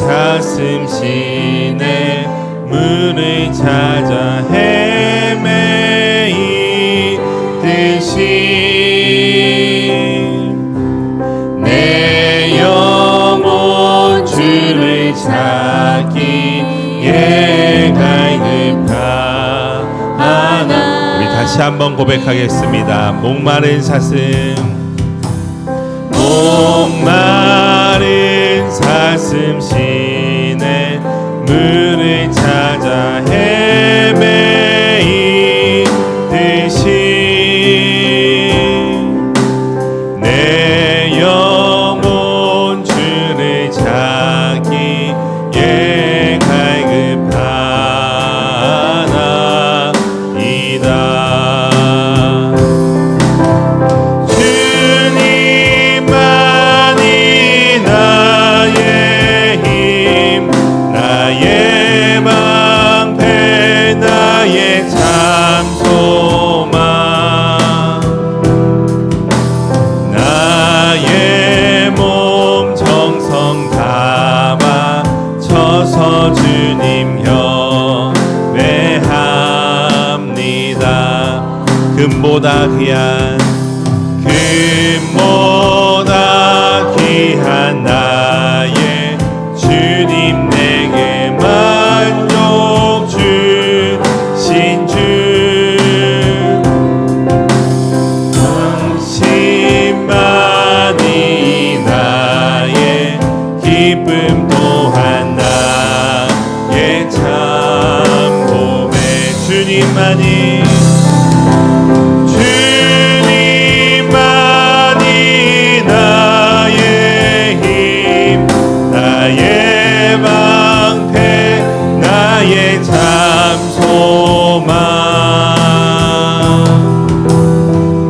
사슴 시내 물을 찾아 헤매이듯이 내 영혼 주를 찾기에 갈급하나. 우리 다시 한번 고백하겠습니다. 목마른 사슴 목마른 사슴 시내 물을 찾아 헤매이듯이 내 영혼 주를 찾기에 갈급하나이다. 금보다 귀한 금보다 귀한 나의 주님 내게 만족 주신 주 당신만이 나의 기쁨 또한 나의 참 봄에 주님만이 나의 방패 나의 참 소망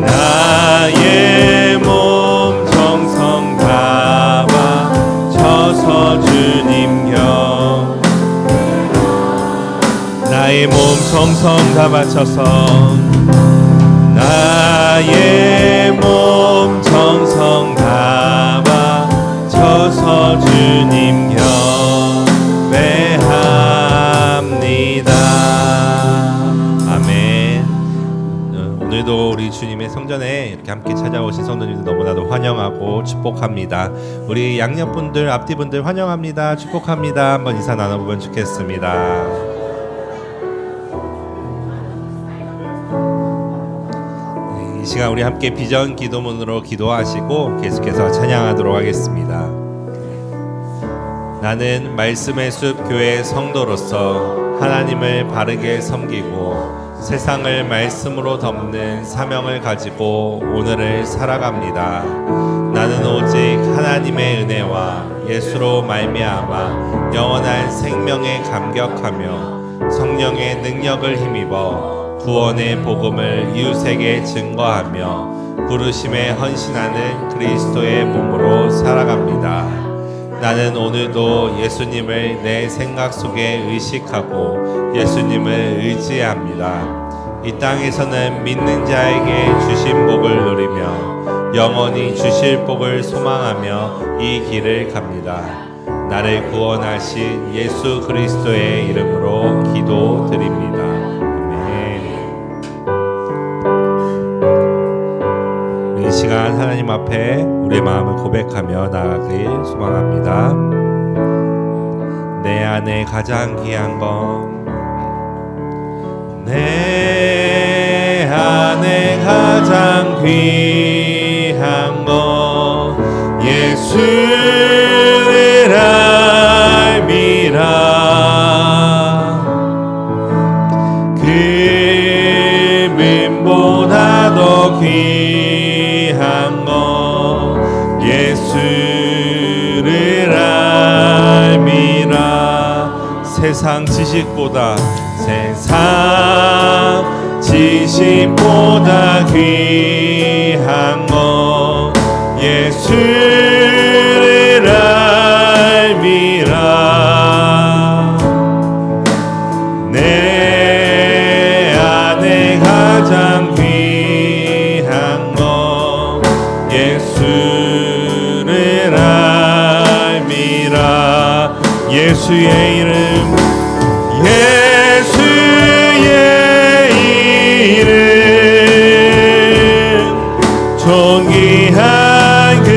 나의 몸 정성 다 바쳐서 주님 곁 나의 몸 정성 다 바쳐서 나의 몸 정성 다 바쳐서 주님 경배합니다. 아멘. 오늘도 우리 주님의 성전에 이렇게 함께 찾아오신 성도님들 너무나도 환영하고 축복합니다. 우리 양옆분들 앞뒤분들 환영합니다. 축복합니다. 한번 인사 나눠보면 좋겠습니다. 이 시간 우리 함께 비전 기도문으로 기도하시고 계속해서 찬양하도록 하겠습니다. 나는 말씀의 숲 교회 성도로서 하나님을 바르게 섬기고 세상을 말씀으로 덮는 사명을 가지고 오늘을 살아갑니다. 나는 오직 하나님의 은혜와 예수로 말미암아 영원한 생명에 감격하며 성령의 능력을 힘입어 구원의 복음을 이웃에게 증거하며 부르심에 헌신하는 그리스도의 몸으로 살아갑니다. 나는 오늘도 예수님을 내 생각 속에 의식하고 예수님을 의지합니다. 이 땅에서는 믿는 자에게 주신 복을 누리며 영원히 주실 복을 소망하며 이 길을 갑니다. 나를 구원하신 예수 그리스도의 이름으로 기도드립니다. 이 시간 하나님 앞에 우리의 마음을 고백하며 나아가길 소망합니다. 내 안에 가장 귀한 건 내 안에 가장 귀한 건 예수를 알미라. 금은보다 더 귀한 건 예수를 알미라. 세상 지식보다 귀한 건 예수를 알미라. 내 안에 가장 귀한 건 예수를 알미라. 예수의 이름 존귀한 그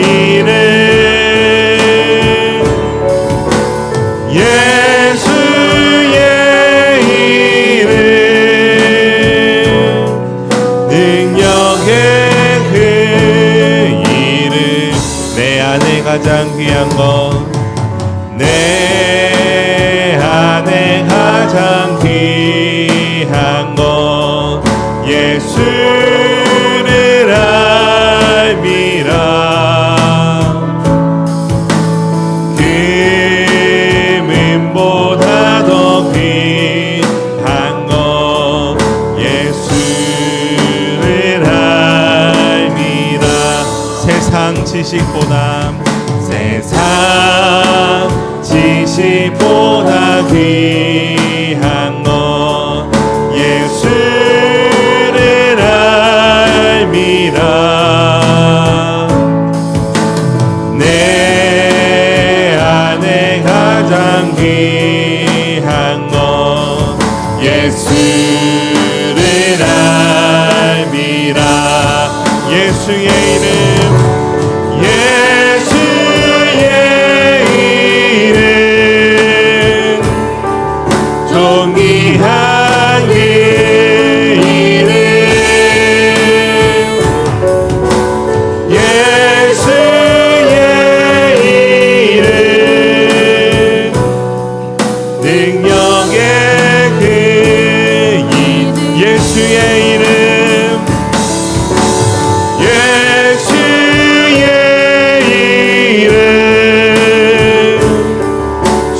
이름 예수의 이름 능력의 그 이름 내 안에 가장 귀한 것 내 안에 가장 귀한 것 예수를 알미라 금은보다 더 귀한 것 예수를 알미라 세상 지식보다 귀한 것 예수를 알미라 내 안에 가장 귀한 것 예수를 알미라 예수의 이름 존귀한 그 이름 예수의 이름 능력의 그 이름 예수의 이름 예수의 이름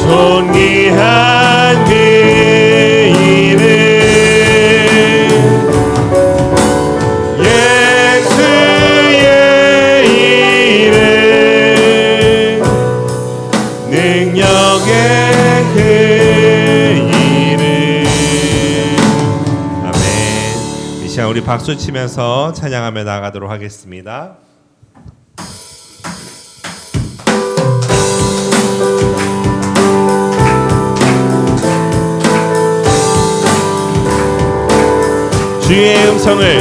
존귀한 그 능력의 그 이름 아멘. 이 시간 우리 박수 치면서 찬양하며 나가도록 하겠습니다. 주의 음성을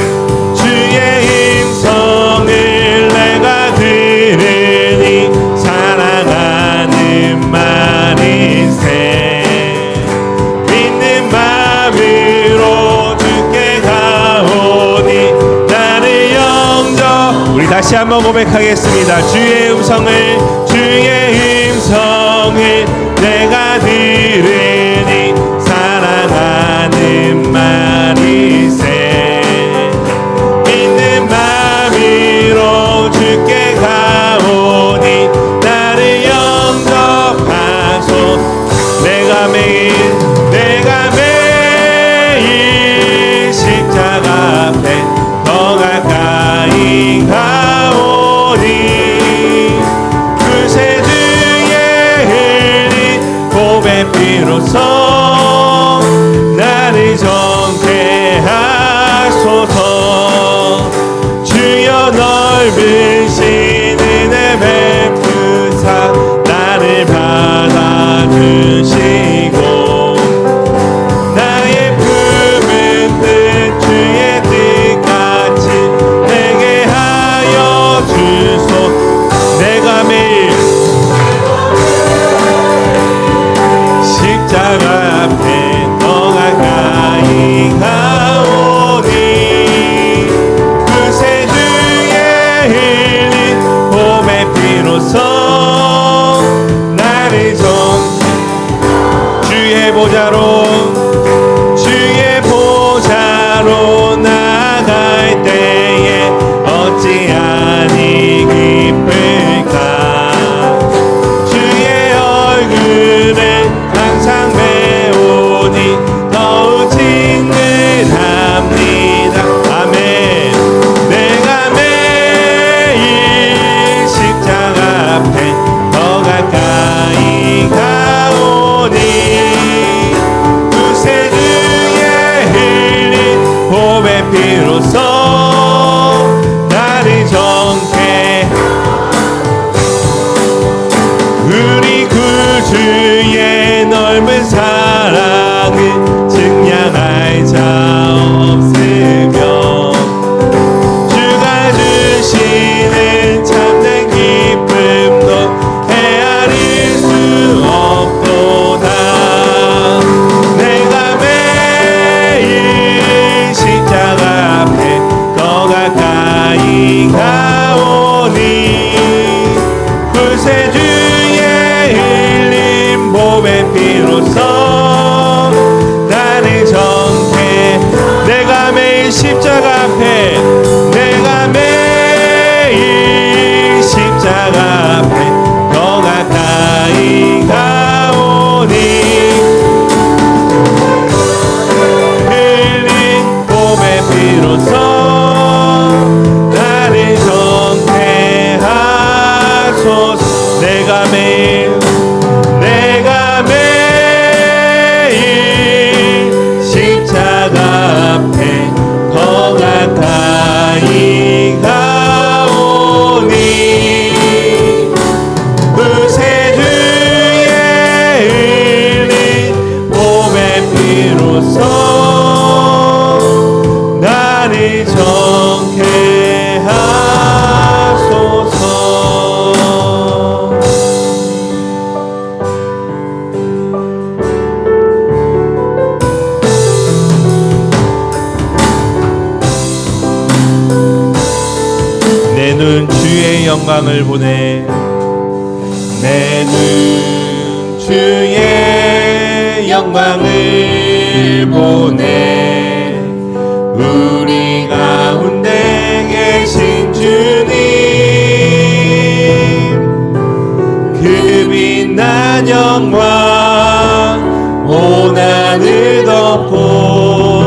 내가 들으니 사랑하는 말이세 믿는 마음으로 주께 가오니 나를 영접 우리 다시 한번 고백하겠습니다. 주의 음성을 내가 들으니 사랑하는 말이세 믿는 마음으로 주께 가오니 나를 영접하소 내가 매일 십자가 앞에 더 가까이 가오니 그 세주에 흘린 고백 피로써 나를 정케 하소서 주여 넓으신 은혜 베푸사 나를 받아주시고 나의 품은 뜻 주의 뜻같이 내게 하여 주소 내가 매일 십자가 앞에 더 가까이 가오니 그 세주에 흘린 봄의 피로써 나를 주의 보좌로 나갈 때에 어찌하니 기쁠까 주의 얼굴을 항상 배우니 더욱 친근합니다. 아멘. 내가 매일 십자가 앞에 더 가까이 가오니 내가 매일 십자가 앞에 더 가까이 가오니 구세주의 흘린 몸의 피로써 나를 정케 하소서. 내 눈 주의 영광을 보내. 내 눈 주의 영광을 보내. 우리 가운데 계신 주님, 그 빛난 영광 온 하늘 덮고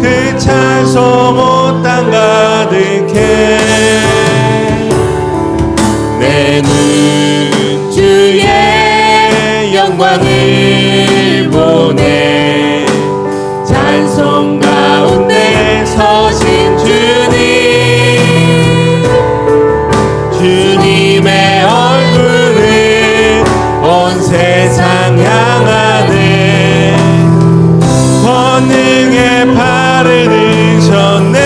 그 찬송 온 땅 가득해. 내 눈 주의 영광을 보내. 찬송 가운데 서신 주님, 주님의 얼굴을 온 세상 향하네. 권능의 팔을 드셨네.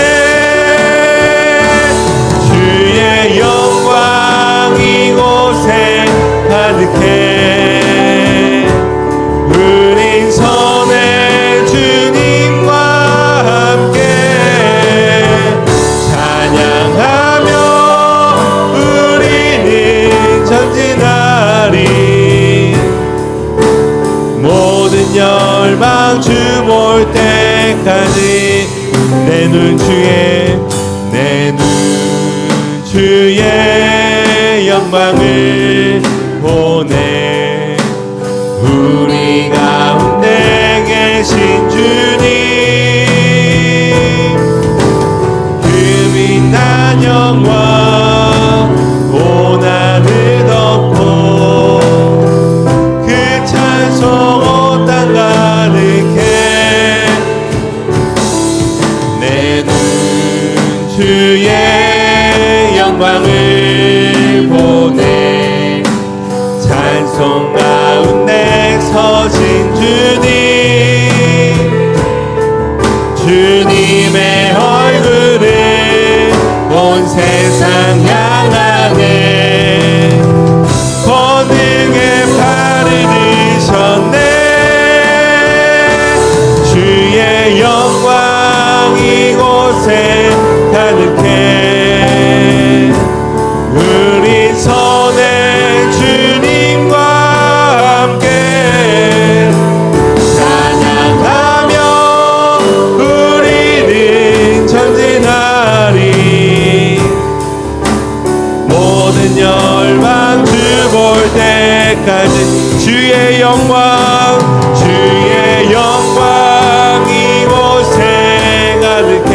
주의 영광 이곳에 가득해. 우린 선의 주님과 함께 찬양하며 우리는 전진하리. 모든 열방 주 볼 때까지 내 눈 주의 영광을 보내. 우리 가운데 계신 주님, 그 빛난 영광 온 하늘 덮고 그 찬송 온 땅 가득해. 내 눈 주의 영광을 보내. 찬송 가운데 서신 주님, 주님의 얼굴을 온 세상 향하네. 권능의 팔을 드셨네. 주의 영광 이곳에 가득해. 우리 선의 주님과 함께 찬양하며 우리는 전진하리. 모든 열방 주 볼 때까지 주의 영광 이곳에 가득해.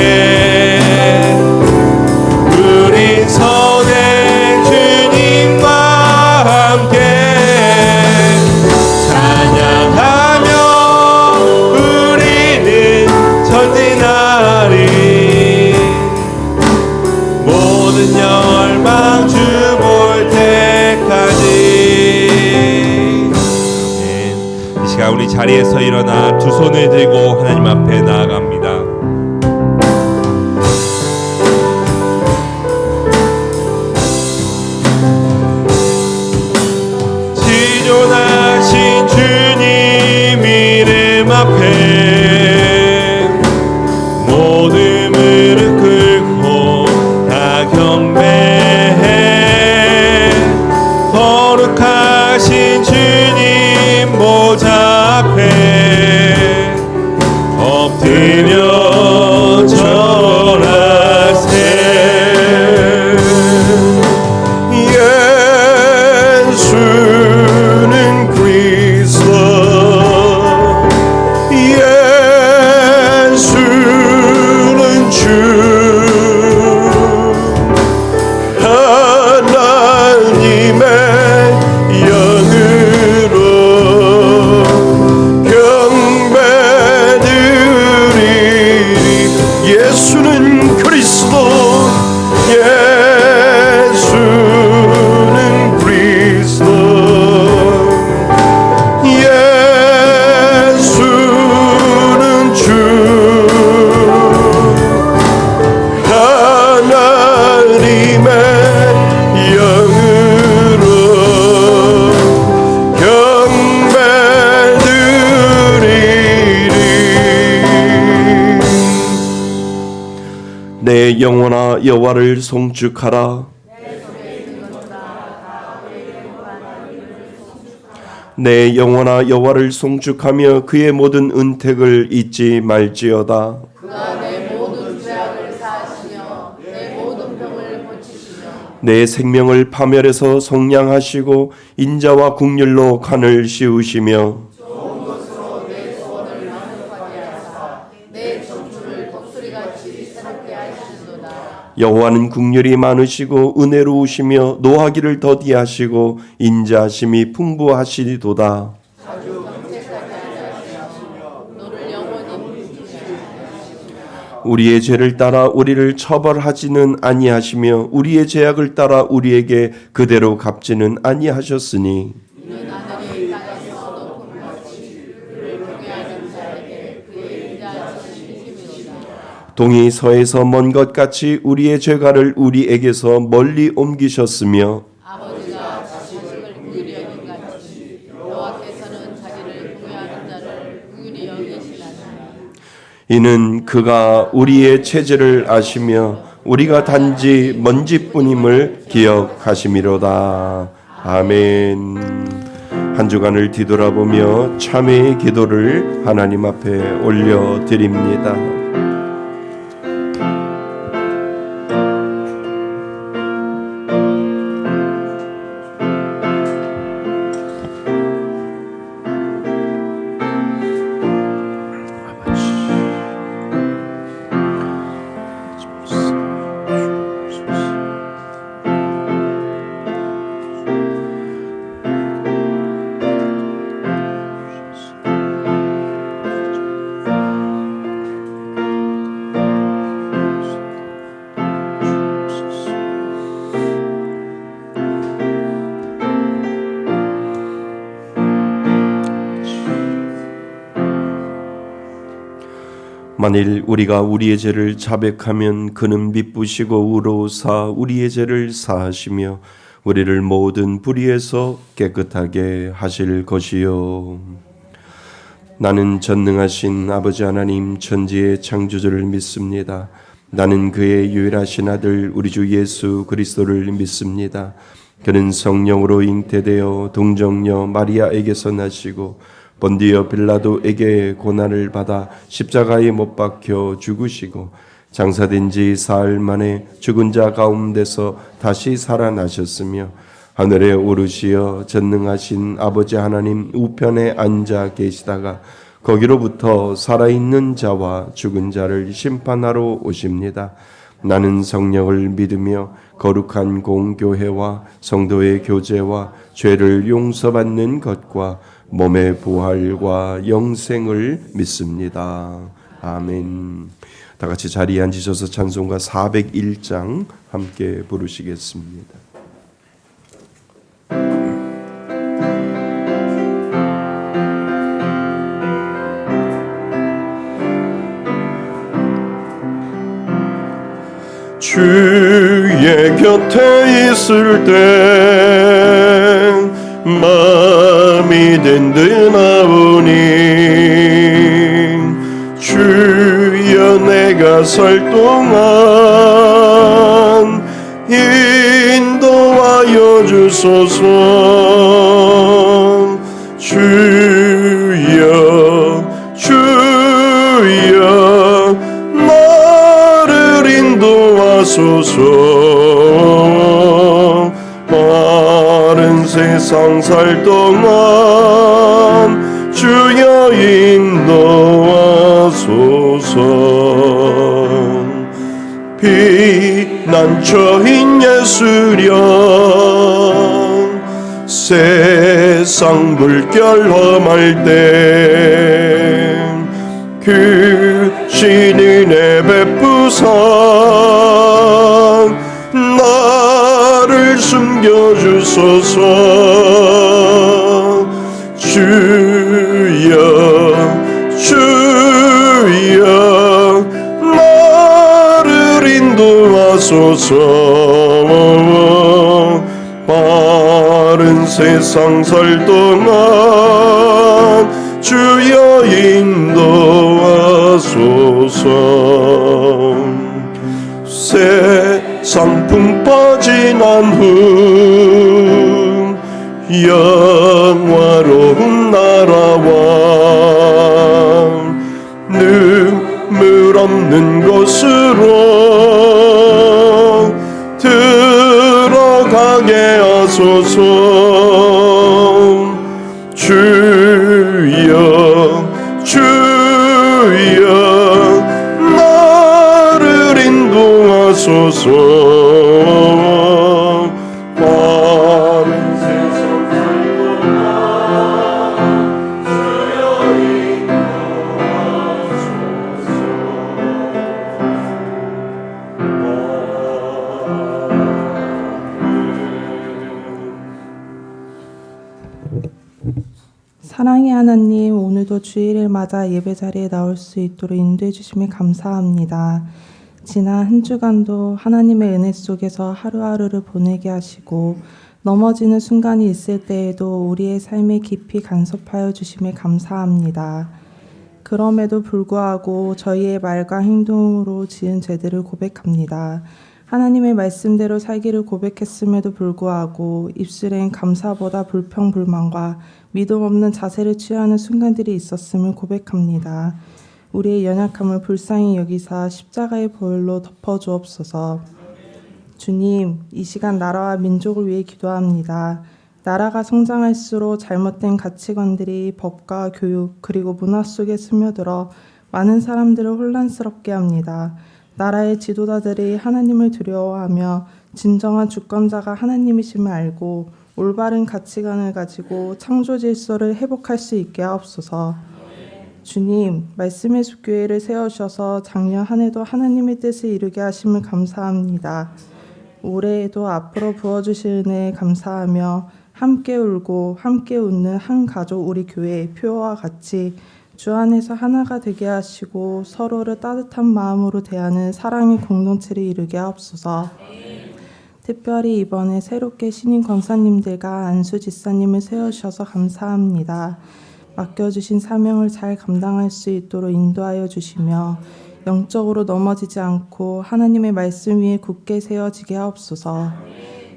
우리 선의 주님과 함께 찬양하며 우리는 전진하리. 모든 열방 주 볼 때까지. 이 시간 우리 자리에서 일어나 두 손을 들고 하나님 앞에 나아갑니다. 지존하신 주님 이름 앞에 모든 무릎 꿇고 다 경배해. 거룩하신 주님 보좌 앞에 엎드려 절하세. 예수는 그리스도, 내 영혼아 여호와를 송축하라. 내 영혼아 여호와를 송축하며 그의 모든 은택을 잊지 말지어다. 그가 내 모든 죄악을 사하시며 내 모든 병을 고치시며 내 생명을 파멸해서 성량하시고 인자와 국률로 간을 씌우시며 좋은 것으로 내 소원을 만족하게 하사 내 청춘을 독수리같이 새롭게 하시는도다. 여호와는 국률이 많으시고 은혜로우시며 노하기를 더디하시고 인자하심이 풍부하시리도다. 자주 경태까지 하시며 너를 영원히 부르시며 우리의 죄를 따라 우리를 처벌하지는 아니하시며 우리의 죄악을 따라 우리에게 그대로 갚지는 아니하셨으니 이는 하늘이 땅에서 높은 것이 그를 경외하는 자에게 그의 인자하심이 힘이로다. 동이 서에서 먼 것 같이 우리의 죄가를 우리에게서 멀리 옮기셨으며 아버지가 자식을 긍휼히 여긴 같이 여호와께서는 자기를 경외하는 자를 긍휼히 여기시나니 이는 그가 우리의 체질을 아시며 우리가 단지 먼지뿐임을 기억하심이로다. 아멘. 한 주간을 뒤돌아보며 참회의 기도를 하나님 앞에 올려드립니다. 만일 우리가 우리의 죄를 자백하면 그는 미쁘시고 의로우사 우리의 죄를 사하시며 우리를 모든 불의에서 깨끗하게 하실 것이요. 나는 전능하신 아버지 하나님 천지의 창조주를 믿습니다. 나는 그의 유일하신 아들 우리 주 예수 그리스도를 믿습니다. 그는 성령으로 잉태되어 동정녀 마리아에게서 나시고 본디어 빌라도에게 고난을 받아 십자가에 못 박혀 죽으시고 장사된 지 사흘 만에 죽은 자 가운데서 다시 살아나셨으며 하늘에 오르시어 전능하신 아버지 하나님 우편에 앉아 계시다가 거기로부터 살아있는 자와 죽은 자를 심판하러 오십니다. 나는 성령을 믿으며 거룩한 공교회와 성도의 교제와 죄를 용서받는 것과 몸의 부활과 영생을 믿습니다. 아멘. 다 같이 자리에 앉으셔서 찬송가 401장 함께 부르시겠습니다. 주의 곁에 있을 때 마음이 든든하오니 주여 내가 설 동안 인도하여 주소서. 주여 주여 나를 인도하소서. 빠른 세상 살 동안 주여 인도하소서. 피난처인 예수련 세상 물결 험할 때 그 신인의 베푸사 나를 숨겨주소서. 주여 주여 나를 인도하소서. 빠른 세상 살 동안 주여 인도하소서. 세상 풍 빠진 안후 영화로운 나라와 눈물 없는 곳으로 들어가게 하소서. 주여 주여 나를 인도하소서. 많은 세상 살고 주여 사랑의 하나님, 오늘도 주일을 맞아 예배 자리에 나올 수 있도록 인도해 주심에 감사합니다. 지난 한 주간도 하나님의 은혜 속에서 하루하루를 보내게 하시고 넘어지는 순간이 있을 때에도 우리의 삶에 깊이 간섭하여 주심에 감사합니다. 그럼에도 불구하고 저희의 말과 행동으로 지은 죄들을 고백합니다. 하나님의 말씀대로 살기를 고백했음에도 불구하고 입술엔 감사보다 불평불만과 믿음 없는 자세를 취하는 순간들이 있었음을 고백합니다. 우리의 연약함을 불쌍히 여기사 십자가의 보혈로 덮어주옵소서. 주님, 이 시간 나라와 민족을 위해 기도합니다. 나라가 성장할수록 잘못된 가치관들이 법과 교육 그리고 문화 속에 스며들어 많은 사람들을 혼란스럽게 합니다. 나라의 지도자들이 하나님을 두려워하며 진정한 주권자가 하나님이심을 알고 올바른 가치관을 가지고 창조 질서를 회복할 수 있게 하옵소서. 주님, 말씀의 숲교회를 세우셔서 작년 한 해도 하나님의 뜻을 이루게 하심을 감사합니다. 올해에도 앞으로 부어주실 은혜에 감사하며 함께 울고 함께 웃는 한 가족 우리 교회의 표와 같이 주 안에서 하나가 되게 하시고 서로를 따뜻한 마음으로 대하는 사랑의 공동체를 이루게 하옵소서. 특별히 이번에 새롭게 신임 권사님들과 안수 지사님을 세우셔서 감사합니다. 맡겨주신 사명을 잘 감당할 수 있도록 인도하여 주시며 영적으로 넘어지지 않고 하나님의 말씀 위에 굳게 세워지게 하옵소서.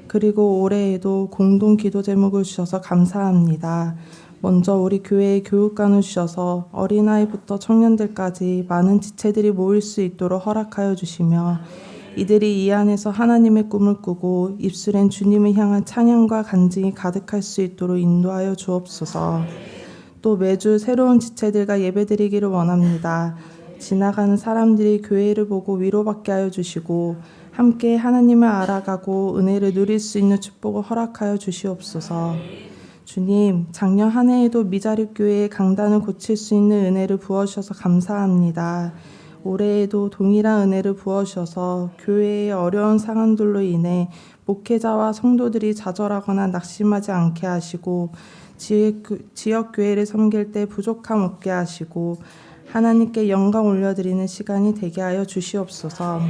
그리고 올해에도 공동 기도 제목을 주셔서 감사합니다. 먼저 우리 교회에 교육관을 주셔서 어린아이부터 청년들까지 많은 지체들이 모일 수 있도록 허락하여 주시며 이들이 이 안에서 하나님의 꿈을 꾸고 입술엔 주님을 향한 찬양과 간증이 가득할 수 있도록 인도하여 주옵소서. 또 매주 새로운 지체들과 예배드리기를 원합니다. 지나가는 사람들이 교회를 보고 위로받게 하여 주시고 함께 하나님을 알아가고 은혜를 누릴 수 있는 축복을 허락하여 주시옵소서. 주님, 작년 한 해에도 미자립 교회의 강단을 고칠 수 있는 은혜를 부어주셔서 감사합니다. 올해에도 동일한 은혜를 부어주셔서 교회의 어려운 상황들로 인해 목회자와 성도들이 좌절하거나 낙심하지 않게 하시고 지역 교회를 섬길 때 부족함 없게 하시고 하나님께 영광 올려드리는 시간이 되게 하여 주시옵소서.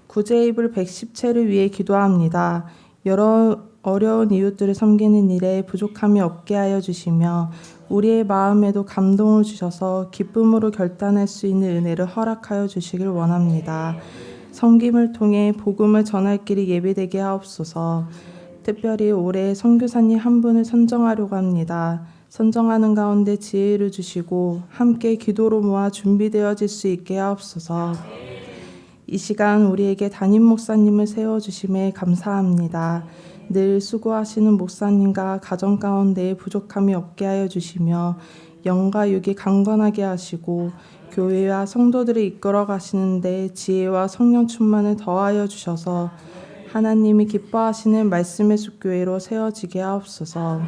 구제이불 110채를 위해 기도합니다. 여러 어려운 이웃들을 섬기는 일에 부족함이 없게 하여 주시며 우리의 마음에도 감동을 주셔서 기쁨으로 결단할 수 있는 은혜를 허락하여 주시길 원합니다. 섬김을 통해 복음을 전할 길이 예비되게 하옵소서. 특별히 올해 선교사님 한 분을 선정하려고 합니다. 선정하는 가운데 지혜를 주시고 함께 기도로 모아 준비되어질 수 있게 하옵소서. 이 시간 우리에게 담임 목사님을 세워주심에 감사합니다. 늘 수고하시는 목사님과 가정 가운데 부족함이 없게 하여 주시며 영과 육이 강건하게 하시고 교회와 성도들을 이끌어 가시는데 지혜와 성령 충만을 더하여 주셔서 하나님이 기뻐하시는 말씀의 숲교회로 세워지게 하옵소서.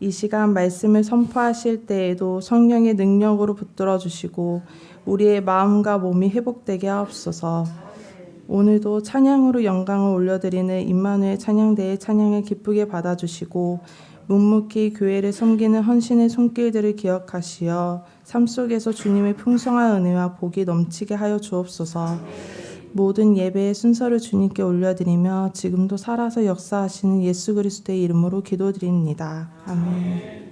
이 시간 말씀을 선포하실 때에도 성령의 능력으로 붙들어 주시고 우리의 마음과 몸이 회복되게 하옵소서. 오늘도 찬양으로 영광을 올려드리는 임마누엘 찬양대의 찬양을 기쁘게 받아주시고 묵묵히 교회를 섬기는 헌신의 손길들을 기억하시어 삶 속에서 주님의 풍성한 은혜와 복이 넘치게 하여 주옵소서. 모든 예배의 순서를 주님께 올려드리며 지금도 살아서 역사하시는 예수 그리스도의 이름으로 기도드립니다. 아멘.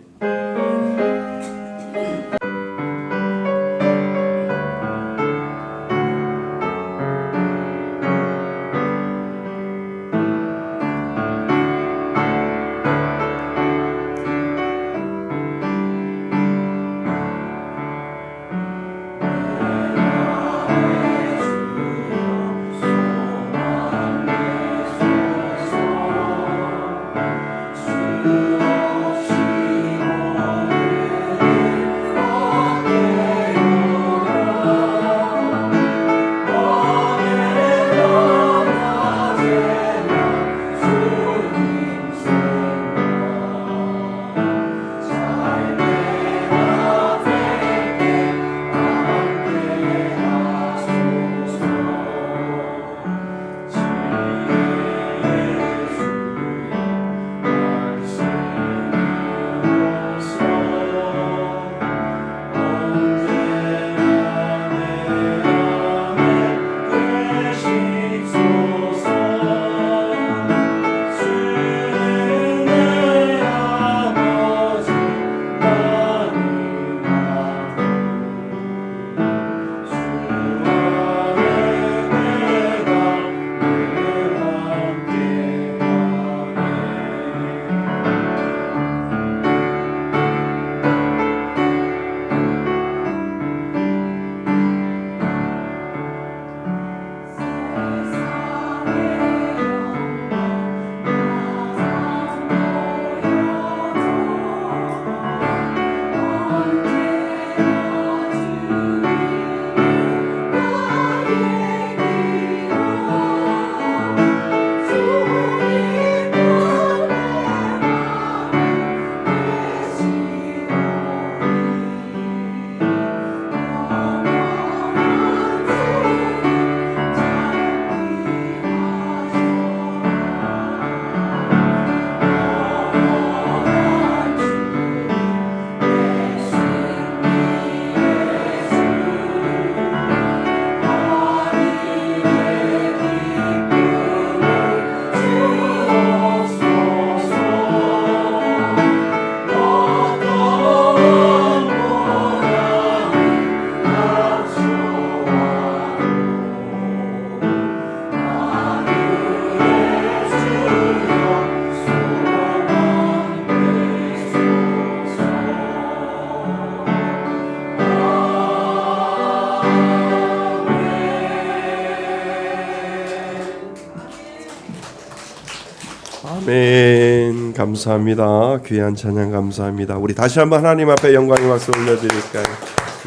아멘. 감사합니다. 귀한 찬양 감사합니다. 우리 다시 한번 하나님 앞에 영광의 박수 올려드릴까요?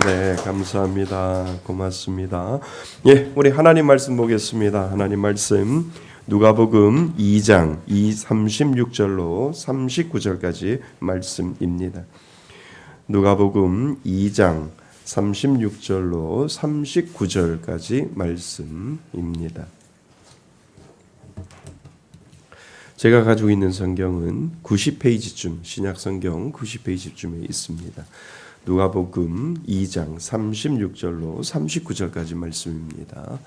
네, 감사합니다. 고맙습니다. 예, 우리 하나님 말씀 보겠습니다. 하나님 말씀 누가복음 2장 36절로 39절까지 말씀입니다. 누가복음 2장 36절로 39절까지 말씀입니다. 제가 가지고 있는 성경은 90페이지쯤, 신약성경 90페이지쯤에 있습니다. 누가복음 2장 36절로 39절까지 말씀입니다.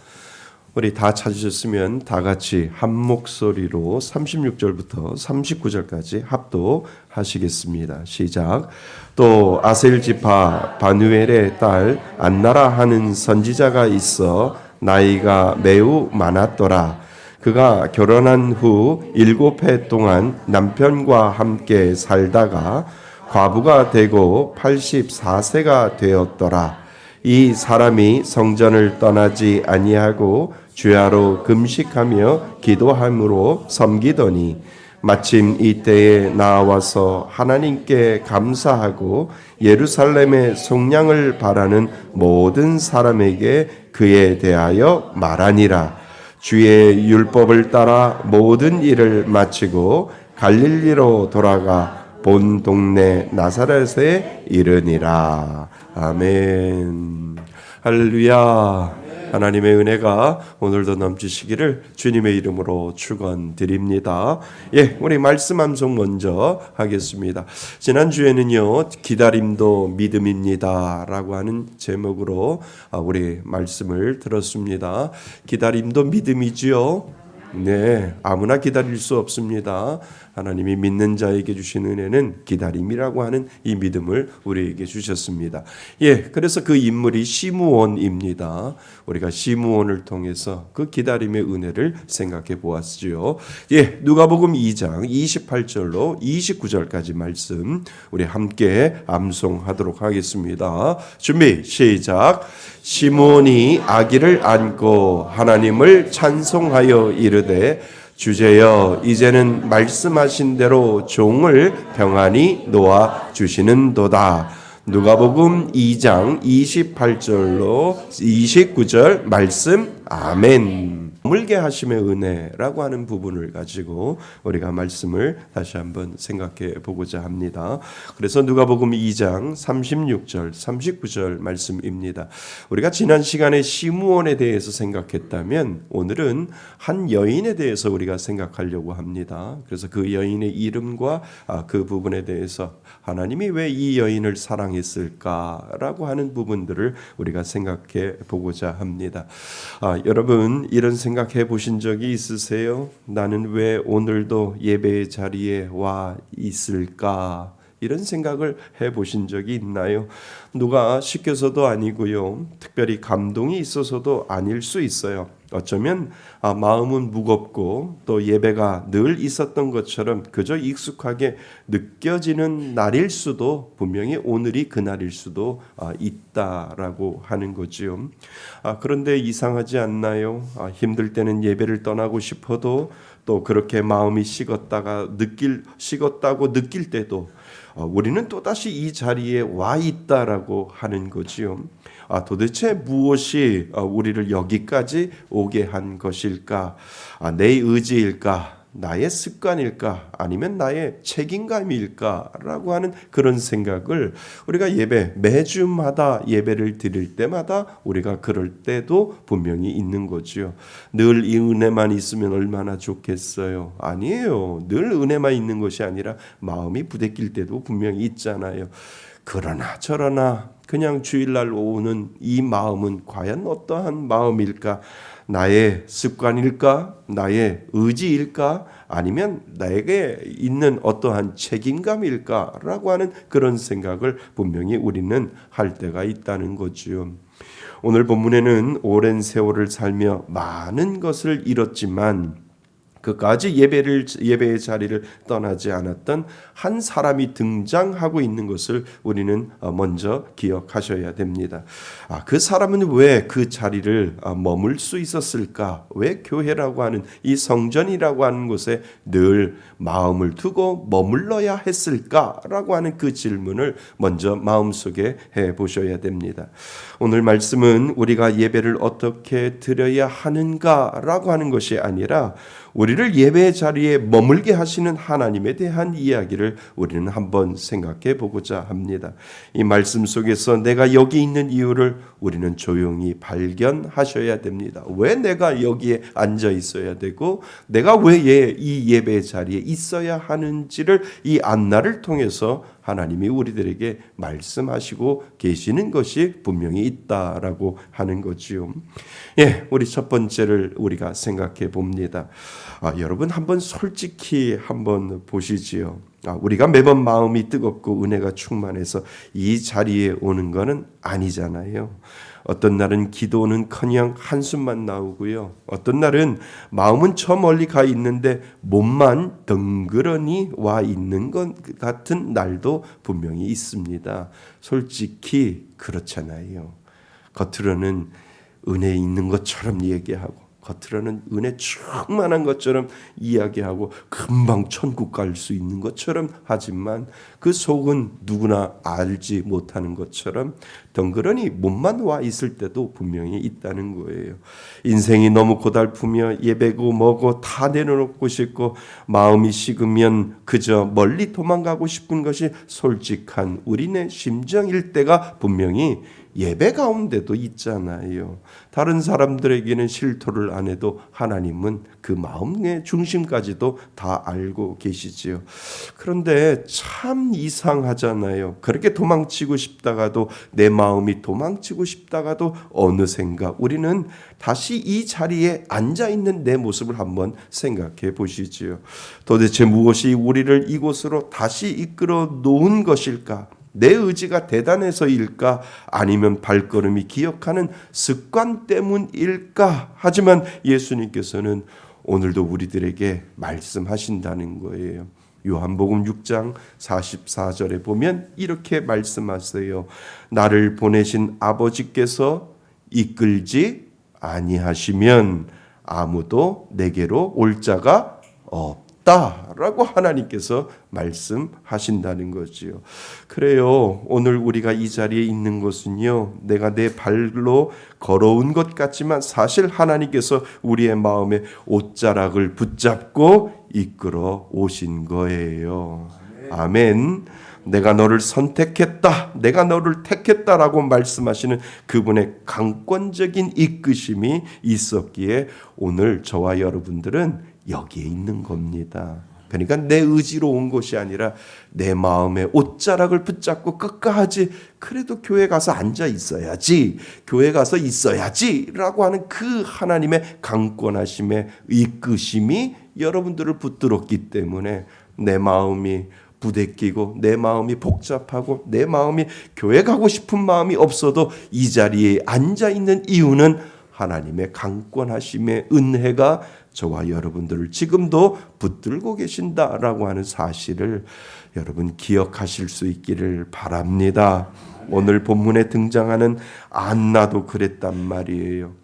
우리 다 찾으셨으면 다 같이 한 목소리로 36절부터 39절까지 합독하시겠습니다. 시작. 또 아셀 지파 바누엘의 딸 안나라 하는 선지자가 있어 나이가 매우 많았더라. 그가 결혼한 후 7해 동안 남편과 함께 살다가 과부가 되고 84세가 되었더라. 이 사람이 성전을 떠나지 아니하고 주야로 금식하며 기도함으로 섬기더니 마침 이때에 나와서 하나님께 감사하고 예루살렘의 속량을 바라는 모든 사람에게 그에 대하여 말하니라. 주의 율법을 따라 모든 일을 마치고 갈릴리로 돌아가 본 동네 나사렛에 이르니라. 아멘. 할렐루야. 하나님의 은혜가 오늘도 넘치시기를 주님의 이름으로 축원드립니다. 예, 우리 말씀 암송 먼저 하겠습니다. 지난주에는요, 기다림도 믿음입니다라고 하는 제목으로 우리 말씀을 들었습니다. 기다림도 믿음이지요. 네, 아무나 기다릴 수 없습니다. 하나님이 믿는 자에게 주신 은혜는 기다림이라고 하는 이 믿음을 우리에게 주셨습니다. 예, 그래서 그 인물이 시므온입니다. 우리가 시므온을 통해서 그 기다림의 은혜를 생각해 보았지요. 예, 누가복음 2장 28절로 29절까지 말씀 우리 함께 암송하도록 하겠습니다. 준비, 시작. 시므온이 아기를 안고 하나님을 찬송하여 이르되 주제여 이제는 말씀하신 대로 종을 평안히 놓아 주시는도다. 누가복음 2장 28절로 29절 말씀. 아멘. 물게 하심의 은혜라고 하는 부분을 가지고 우리가 말씀을 다시 한번 생각해 보고자 합니다. 그래서 누가복음 2장 36절, 39절 말씀입니다. 우리가 지난 시간에 시므온에 대해서 생각했다면 오늘은 한 여인에 대해서 우리가 생각하려고 합니다. 그래서 그 여인의 이름과 그 부분에 대해서 하나님이 왜 이 여인을 사랑했을까라고 하는 부분들을 우리가 생각해 보고자 합니다. 여러분 이런 생각해 보신 적이 있으세요? 나는 왜 오늘도 예배 자리에 와 있을까? 이런 생각을 해 보신 적이 있나요? 누가 시켜서도 아니고요. 특별히 감동이 있어서도 아닐 수 있어요. 어쩌면 마음은 무겁고 또 예배가 늘 있었던 것처럼 그저 익숙하게 느껴지는 날일 수도 분명히 오늘이 그날일 수도 있다라고 하는 거지요. 그런데 이상하지 않나요? 힘들 때는 예배를 떠나고 싶어도 또 그렇게 마음이 식었다고 느낄 때도 우리는 또다시 이 자리에 와 있다라고 하는 거지요. 도대체 무엇이 우리를 여기까지 오게 한 것일까? 내 의지일까? 나의 습관일까? 아니면 나의 책임감일까?라고 하는 그런 생각을 우리가 매주마다 예배를 드릴 때마다 우리가 그럴 때도 분명히 있는 거지요. 늘 이 은혜만 있으면 얼마나 좋겠어요. 아니에요. 늘 은혜만 있는 것이 아니라 마음이 부대낄 때도 분명히 있잖아요. 그러나 저러나 그냥 주일날 오는 이 마음은 과연 어떠한 마음일까? 나의 습관일까? 나의 의지일까? 아니면 나에게 있는 어떠한 책임감일까? 라고 하는 그런 생각을 분명히 우리는 할 때가 있다는 거지요. 오늘 본문에는 오랜 세월을 살며 많은 것을 잃었지만 그까지 예배의 자리를 떠나지 않았던 한 사람이 등장하고 있는 것을 우리는 먼저 기억하셔야 됩니다. 그 사람은 왜 그 자리를 머물 수 있었을까? 왜 교회라고 하는 이 성전이라고 하는 곳에 늘 마음을 두고 머물러야 했을까라고 하는 그 질문을 먼저 마음속에 해 보셔야 됩니다. 오늘 말씀은 우리가 예배를 어떻게 드려야 하는가라고 하는 것이 아니라 우리를 예배의 자리에 머물게 하시는 하나님에 대한 이야기를 우리는 한번 생각해 보고자 합니다. 이 말씀 속에서 내가 여기 있는 이유를 우리는 조용히 발견하셔야 됩니다. 왜 내가 여기에 앉아 있어야 되고 내가 왜 이 예배의 자리에 있어야 하는지를 이 안나를 통해서 하나님이 우리들에게 말씀하시고 계시는 것이 분명히 있다라고 하는 거지요. 우리 첫 번째를 우리가 생각해 봅니다. 여러분 한번 솔직히 한번 보시지요. 우리가 매번 마음이 뜨겁고 은혜가 충만해서 이 자리에 오는 것은 아니잖아요. 어떤 날은 기도는커녕 한숨만 나오고요. 어떤 날은 마음은 저 멀리 가 있는데 몸만 덩그러니 와 있는 것 같은 날도 분명히 있습니다. 솔직히 그렇잖아요. 겉으로는 은혜 있는 것처럼 얘기하고 겉으로는 은혜 충만한 것처럼 이야기하고 금방 천국 갈 수 있는 것처럼 하지만 그 속은 누구나 알지 못하는 것처럼 덩그러니 몸만 와 있을 때도 분명히 있다는 거예요. 인생이 너무 고달프며 예배고 뭐고 다 내려놓고 싶고 마음이 식으면 그저 멀리 도망가고 싶은 것이 솔직한 우리네 심정일 때가 분명히 예배 가운데도 있잖아요. 다른 사람들에게는 실토를 안 해도 하나님은 그 마음의 중심까지도 다 알고 계시지요. 그런데 참 이상하잖아요. 그렇게 도망치고 싶다가도 내 마음이 도망치고 싶다가도 어느샌가 우리는 다시 이 자리에 앉아있는 내 모습을 한번 생각해 보시지요. 도대체 무엇이 우리를 이곳으로 다시 이끌어 놓은 것일까? 내 의지가 대단해서일까? 아니면 발걸음이 기억하는 습관 때문일까? 하지만 예수님께서는 오늘도 우리들에게 말씀하신다는 거예요. 요한복음 6장 44절에 보면 이렇게 말씀하세요. 나를 보내신 아버지께서 이끌지 아니하시면 아무도 내게로 올 자가 없다라고 하나님께서 말씀하신다는 거지요. 그래요. 오늘 우리가 이 자리에 있는 것은요. 내가 내 발로 걸어온 것 같지만 사실 하나님께서 우리의 마음에 옷자락을 붙잡고 이끌어 오신 거예요. 아멘. 내가 너를 선택했다. 내가 너를 택했다라고 말씀하시는 그분의 강권적인 이끄심이 있었기에 오늘 저와 여러분들은 여기에 있는 겁니다. 그러니까 내 의지로 온 것이 아니라 내 마음에 옷자락을 붙잡고 끝까지 그래도 교회 가서 앉아 있어야지, 교회 가서 있어야지라고 하는 그 하나님의 강권하심의 이끄심이 여러분들을 붙들었기 때문에 내 마음이 부대끼고 내 마음이 복잡하고 내 마음이 교회 가고 싶은 마음이 없어도 이 자리에 앉아 있는 이유는 하나님의 강권하심의 은혜가 저와 여러분들을 지금도 붙들고 계신다라고 하는 사실을 여러분 기억하실 수 있기를 바랍니다. 오늘 본문에 등장하는 안나도 그랬단 말이에요.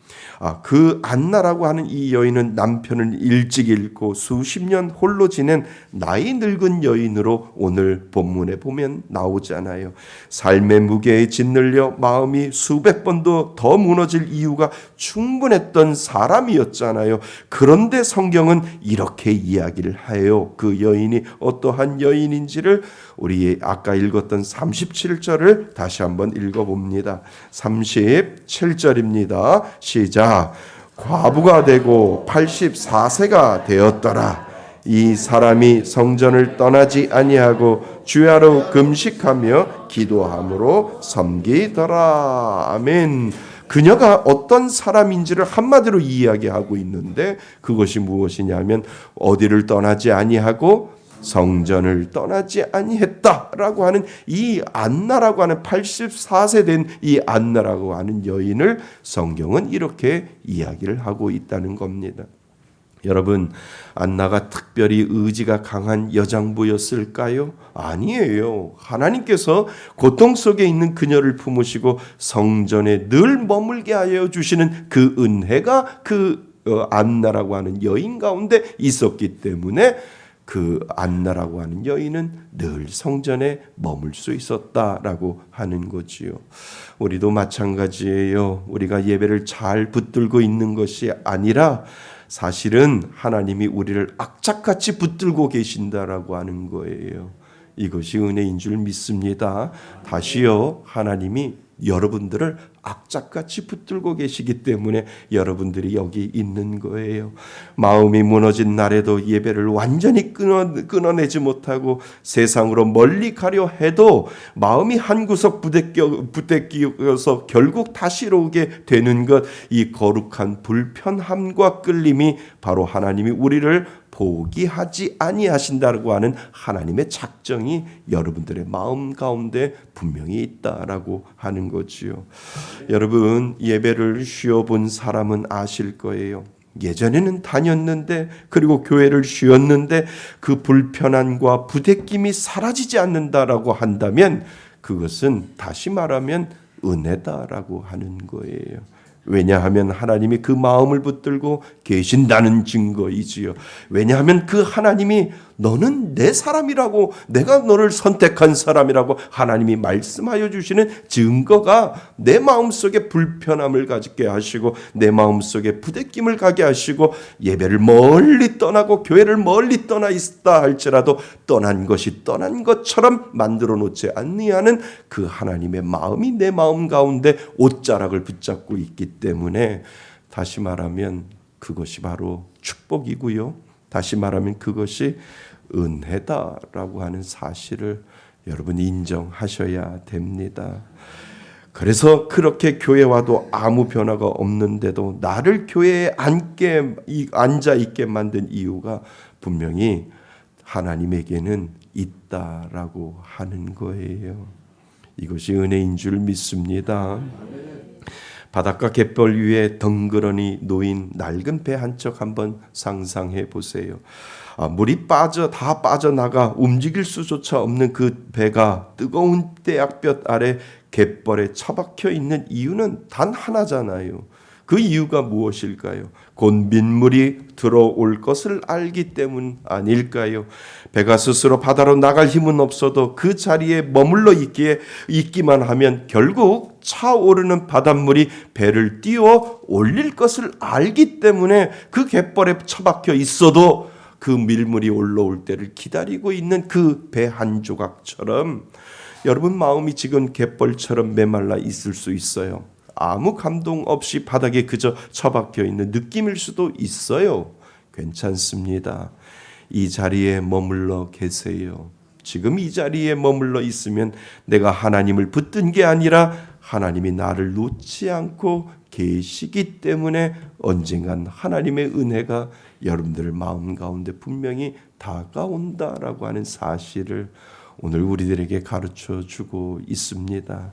그 안나라고 하는 이 여인은 남편을 일찍 잃고 수십 년 홀로 지낸 나이 늙은 여인으로 오늘 본문에 보면 나오잖아요. 삶의 무게에 짓눌려 마음이 수백 번도 더 무너질 이유가 충분했던 사람이었잖아요. 그런데 성경은 이렇게 이야기를 해요. 그 여인이 어떠한 여인인지를 우리 아까 읽었던 37절을 다시 한번 읽어봅니다. 37절입니다. 시작. 과부가 되고 84세가 되었더라. 이 사람이 성전을 떠나지 아니하고 주야로 금식하며 기도함으로 섬기더라. 아멘. 그녀가 어떤 사람인지를 한마디로 이야기하고 있는데 그것이 무엇이냐면 어디를 떠나지 아니하고 성전을 떠나지 아니했다라고 하는 이 안나라고 하는 84세 된 이 안나라고 하는 여인을 성경은 이렇게 이야기를 하고 있다는 겁니다. 여러분, 안나가 특별히 의지가 강한 여장부였을까요? 아니에요. 하나님께서 고통 속에 있는 그녀를 품으시고 성전에 늘 머물게 하여 주시는 그 은혜가 그 안나라고 하는 여인 가운데 있었기 때문에 그 안나라고 하는 여인은 늘 성전에 머물 수 있었다라고 하는 거지요. 우리도 마찬가지예요. 우리가 예배를 잘 붙들고 있는 것이 아니라 사실은 하나님이 우리를 악착같이 붙들고 계신다라고 하는 거예요. 이것이 은혜인 줄 믿습니다. 다시요, 하나님이 여러분들을 악착같이 붙들고 계시기 때문에 여러분들이 여기 있는 거예요. 마음이 무너진 날에도 예배를 완전히 끊어내지 못하고 세상으로 멀리 가려 해도 마음이 한 구석 부대끼어서 결국 다시 오게 되는 것, 이 거룩한 불편함과 끌림이 바로 하나님이 우리를 포기하지 아니하신다고 하는 하나님의 작정이 여러분들의 마음 가운데 분명히 있다라고 하는 거지요. 여러분, 예배를 쉬어본 사람은 아실 거예요. 예전에는 다녔는데, 그리고 교회를 쉬었는데 그 불편함과 부대낌이 사라지지 않는다라고 한다면 그것은 다시 말하면 은혜다라고 하는 거예요. 왜냐하면 하나님이 그 마음을 붙들고 계신다는 증거이지요. 왜냐하면 그 하나님이 너는 내 사람이라고, 내가 너를 선택한 사람이라고 하나님이 말씀하여 주시는 증거가 내 마음속에 불편함을 가지게 하시고 내 마음속에 부대낌을 가게 하시고 예배를 멀리 떠나고 교회를 멀리 떠나 있다 할지라도 떠난 것이 떠난 것처럼 만들어 놓지 아니하는 그 하나님의 마음이 내 마음 가운데 옷자락을 붙잡고 있기 때문에 다시 말하면 그것이 바로 축복이고요. 다시 말하면 그것이 은혜다라고 하는 사실을 여러분 인정하셔야 됩니다. 그래서 그렇게 교회 와도 아무 변화가 없는데도 나를 교회에 앉아 있게 만든 이유가 분명히 하나님에게는 있다라고 하는 거예요. 이것이 은혜인 줄 믿습니다. 바닷가 갯벌 위에 덩그러니 놓인 낡은 배 한 척 한번 상상해 보세요. 물이 다 빠져나가 움직일 수조차 없는 그 배가 뜨거운 태양볕 아래 갯벌에 처박혀 있는 이유는 단 하나잖아요. 그 이유가 무엇일까요? 곧 민물이 들어올 것을 알기 때문 아닐까요? 배가 스스로 바다로 나갈 힘은 없어도 그 자리에 머물러 있기만 하면 결국 차오르는 바닷물이 배를 띄워 올릴 것을 알기 때문에 그 갯벌에 처박혀 있어도 그 밀물이 올라올 때를 기다리고 있는 그 배 한 조각처럼 여러분 마음이 지금 갯벌처럼 메말라 있을 수 있어요. 아무 감동 없이 바닥에 그저 처박혀 있는 느낌일 수도 있어요. 괜찮습니다. 이 자리에 머물러 계세요. 지금 이 자리에 머물러 있으면 내가 하나님을 붙든 게 아니라 하나님이 나를 놓지 않고 계시기 때문에 언젠간 하나님의 은혜가 여러분들 마음 가운데 분명히 다가온다라고 하는 사실을 오늘 우리들에게 가르쳐 주고 있습니다.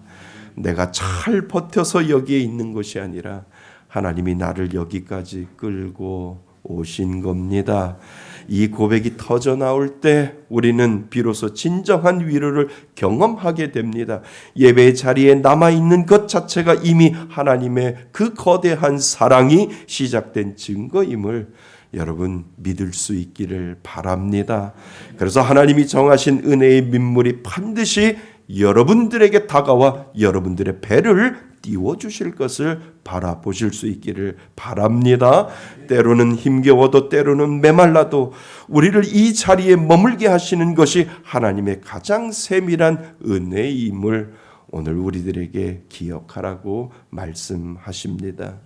내가 잘 버텨서 여기에 있는 것이 아니라 하나님이 나를 여기까지 끌고 오신 겁니다. 이 고백이 터져 나올 때 우리는 비로소 진정한 위로를 경험하게 됩니다. 예배의 자리에 남아있는 것 자체가 이미 하나님의 그 거대한 사랑이 시작된 증거임을 여러분 믿을 수 있기를 바랍니다. 그래서 하나님이 정하신 은혜의 민물이 반드시 여러분들에게 다가와 여러분들의 배를 띄워주실 것을 바라보실 수 있기를 바랍니다. 때로는 힘겨워도 때로는 메말라도 우리를 이 자리에 머물게 하시는 것이 하나님의 가장 세밀한 은혜임을 오늘 우리들에게 기억하라고 말씀하십니다.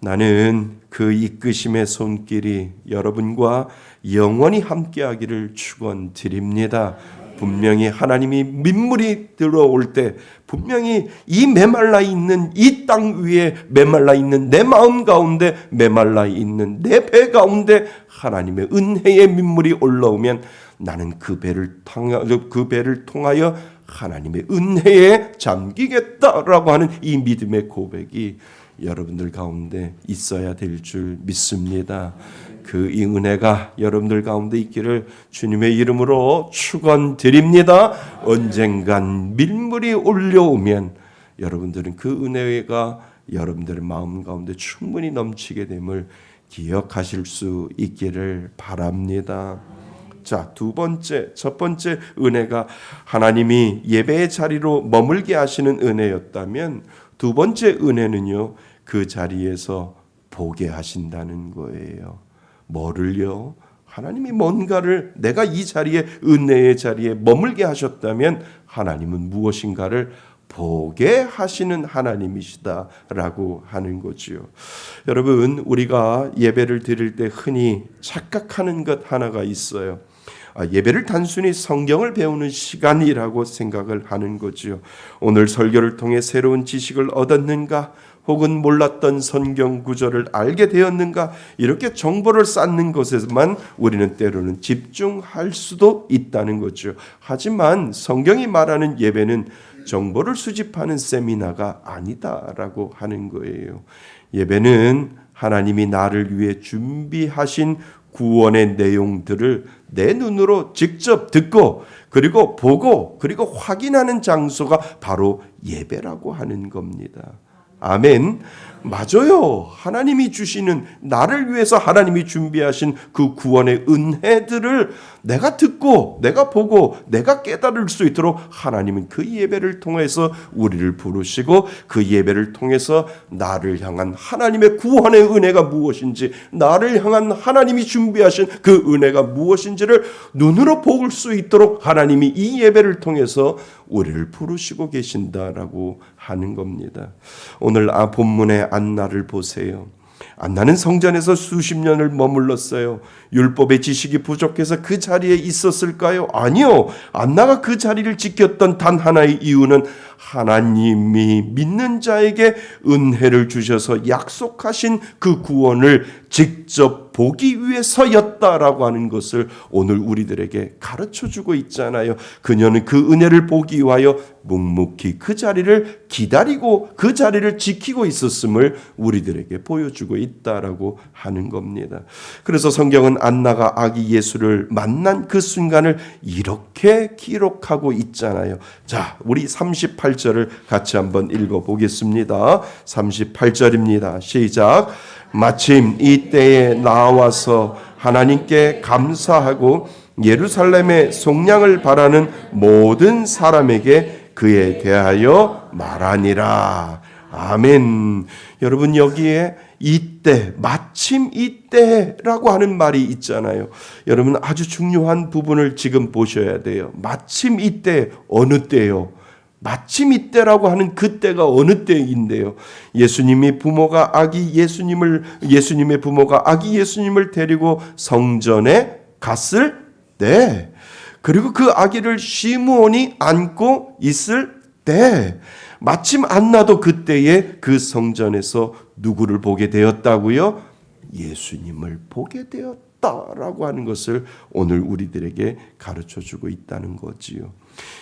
나는 그 이끄심의 손길이 여러분과 영원히 함께하기를 축원드립니다. 분명히 하나님이 민물이 들어올 때 분명히 이 메말라 있는 이 땅 위에 메말라 있는 내 마음 가운데 메말라 있는 내 배 가운데 하나님의 은혜의 민물이 올라오면 나는 그 배를 통하여 하나님의 은혜에 잠기겠다라고 하는 이 믿음의 고백이 여러분들 가운데 있어야 될 줄 믿습니다. 이 은혜가 여러분들 가운데 있기를 주님의 이름으로 축원드립니다. 언젠간 밀물이 올려오면 여러분들은 그 은혜가 여러분들의 마음 가운데 충분히 넘치게 됨을 기억하실 수 있기를 바랍니다. 자, 첫 번째 은혜가 하나님이 예배의 자리로 머물게 하시는 은혜였다면, 두 번째 은혜는요, 그 자리에서 보게 하신다는 거예요. 뭐를요? 하나님이 뭔가를, 내가 이 자리에, 은혜의 자리에 머물게 하셨다면 하나님은 무엇인가를 보게 하시는 하나님이시다라고 하는 거지요. 여러분, 우리가 예배를 드릴 때 흔히 착각하는 것 하나가 있어요. 예배를 단순히 성경을 배우는 시간이라고 생각을 하는 거지요. 오늘 설교를 통해 새로운 지식을 얻었는가, 혹은 몰랐던 성경 구절을 알게 되었는가, 이렇게 정보를 쌓는 것에만 우리는 때로는 집중할 수도 있다는 거죠. 하지만 성경이 말하는 예배는 정보를 수집하는 세미나가 아니다라고 하는 거예요. 예배는 하나님이 나를 위해 준비하신 구원의 내용들을 내 눈으로 직접 듣고, 그리고 보고, 그리고 확인하는 장소가 바로 예배라고 하는 겁니다. 아멘. 맞아요. 하나님이 주시는, 나를 위해서 하나님이 준비하신 그 구원의 은혜들을 내가 듣고, 내가 보고, 내가 깨달을 수 있도록 하나님은 그 예배를 통해서 우리를 부르시고, 그 예배를 통해서 나를 향한 하나님의 구원의 은혜가 무엇인지, 나를 향한 하나님이 준비하신 그 은혜가 무엇인지를 눈으로 볼 수 있도록 하나님이 이 예배를 통해서 우리를 부르시고 계신다라고 하는 겁니다. 오늘 본문의 안나를 보세요. 안나는 성전에서 수십 년을 머물렀어요. 율법의 지식이 부족해서 그 자리에 있었을까요? 아니요. 안나가 그 자리를 지켰던 단 하나의 이유는 하나님이 믿는 자에게 은혜를 주셔서 약속하신 그 구원을 직접 보기 위해서였다라고 하는 것을 오늘 우리들에게 가르쳐주고 있잖아요. 그녀는 그 은혜를 보기 위하여 묵묵히 그 자리를 기다리고 그 자리를 지키고 있었음을 우리들에게 보여주고 있다라고 하는 겁니다. 그래서 성경은 안나가 아기 예수를 만난 그 순간을 이렇게 기록하고 있잖아요. 자, 우리 38절을 같이 한번 읽어보겠습니다. 38절입니다. 시작. 마침 이때에 나와서 하나님께 감사하고 예루살렘의 속량을 바라는 모든 사람에게 그에 대하여 말하니라. 아멘. 여러분, 여기에 이때, 마침 이때라고 하는 말이 있잖아요. 여러분, 아주 중요한 부분을 지금 보셔야 돼요. 마침 이때, 어느 때요? 마침 이때라고 하는 그때가 어느 때인데요. 예수님의 부모가 아기 예수님을 데리고 성전에 갔을 때, 그리고 그 아기를 시므온이 안고 있을 때, 마침 안나도 그때에 그 성전에서 누구를 보게 되었다고요? 예수님을 보게 되었다라고 하는 것을 오늘 우리들에게 가르쳐주고 있다는 거지요.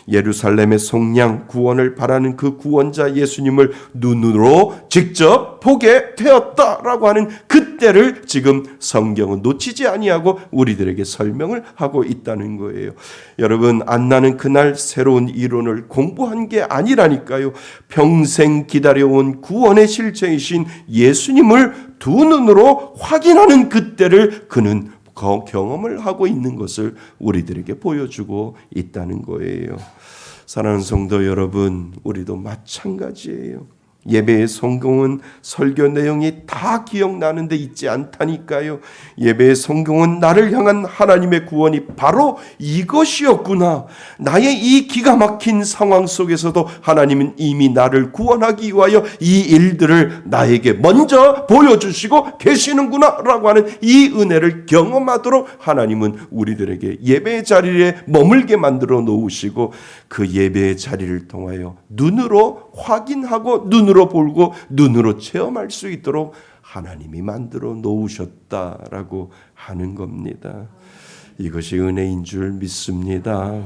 예루살렘의 속량 구원을 바라는 그 구원자 예수님을 눈으로 직접 보게 되었다라고 하는 그때를 지금 성경은 놓치지 아니하고 우리들에게 설명을 하고 있다는 거예요. 여러분, 안나는 그날 새로운 이론을 공부한 게 아니라니까요. 평생 기다려온 구원의 실체이신 예수님을 두 눈으로 확인하는 그때를 그는 경험을 하고 있는 것을 우리들에게 보여주고 있다는 거예요. 사랑하는 성도 여러분, 우리도 마찬가지예요. 예배의 성공은 설교 내용이 다 기억나는데 있지 않다니까요. 예배의 성공은 나를 향한 하나님의 구원이 바로 이것이었구나. 나의 이 기가 막힌 상황 속에서도 하나님은 이미 나를 구원하기 위하여 이 일들을 나에게 먼저 보여주시고 계시는구나 라고 하는 이 은혜를 경험하도록 하나님은 우리들에게 예배의 자리에 머물게 만들어 놓으시고, 그 예배의 자리를 통하여 눈으로 확인하고 눈으로 보고 눈으로 체험할 수 있도록 하나님이 만들어 놓으셨다라고 하는 겁니다. 이것이 은혜인 줄 믿습니다.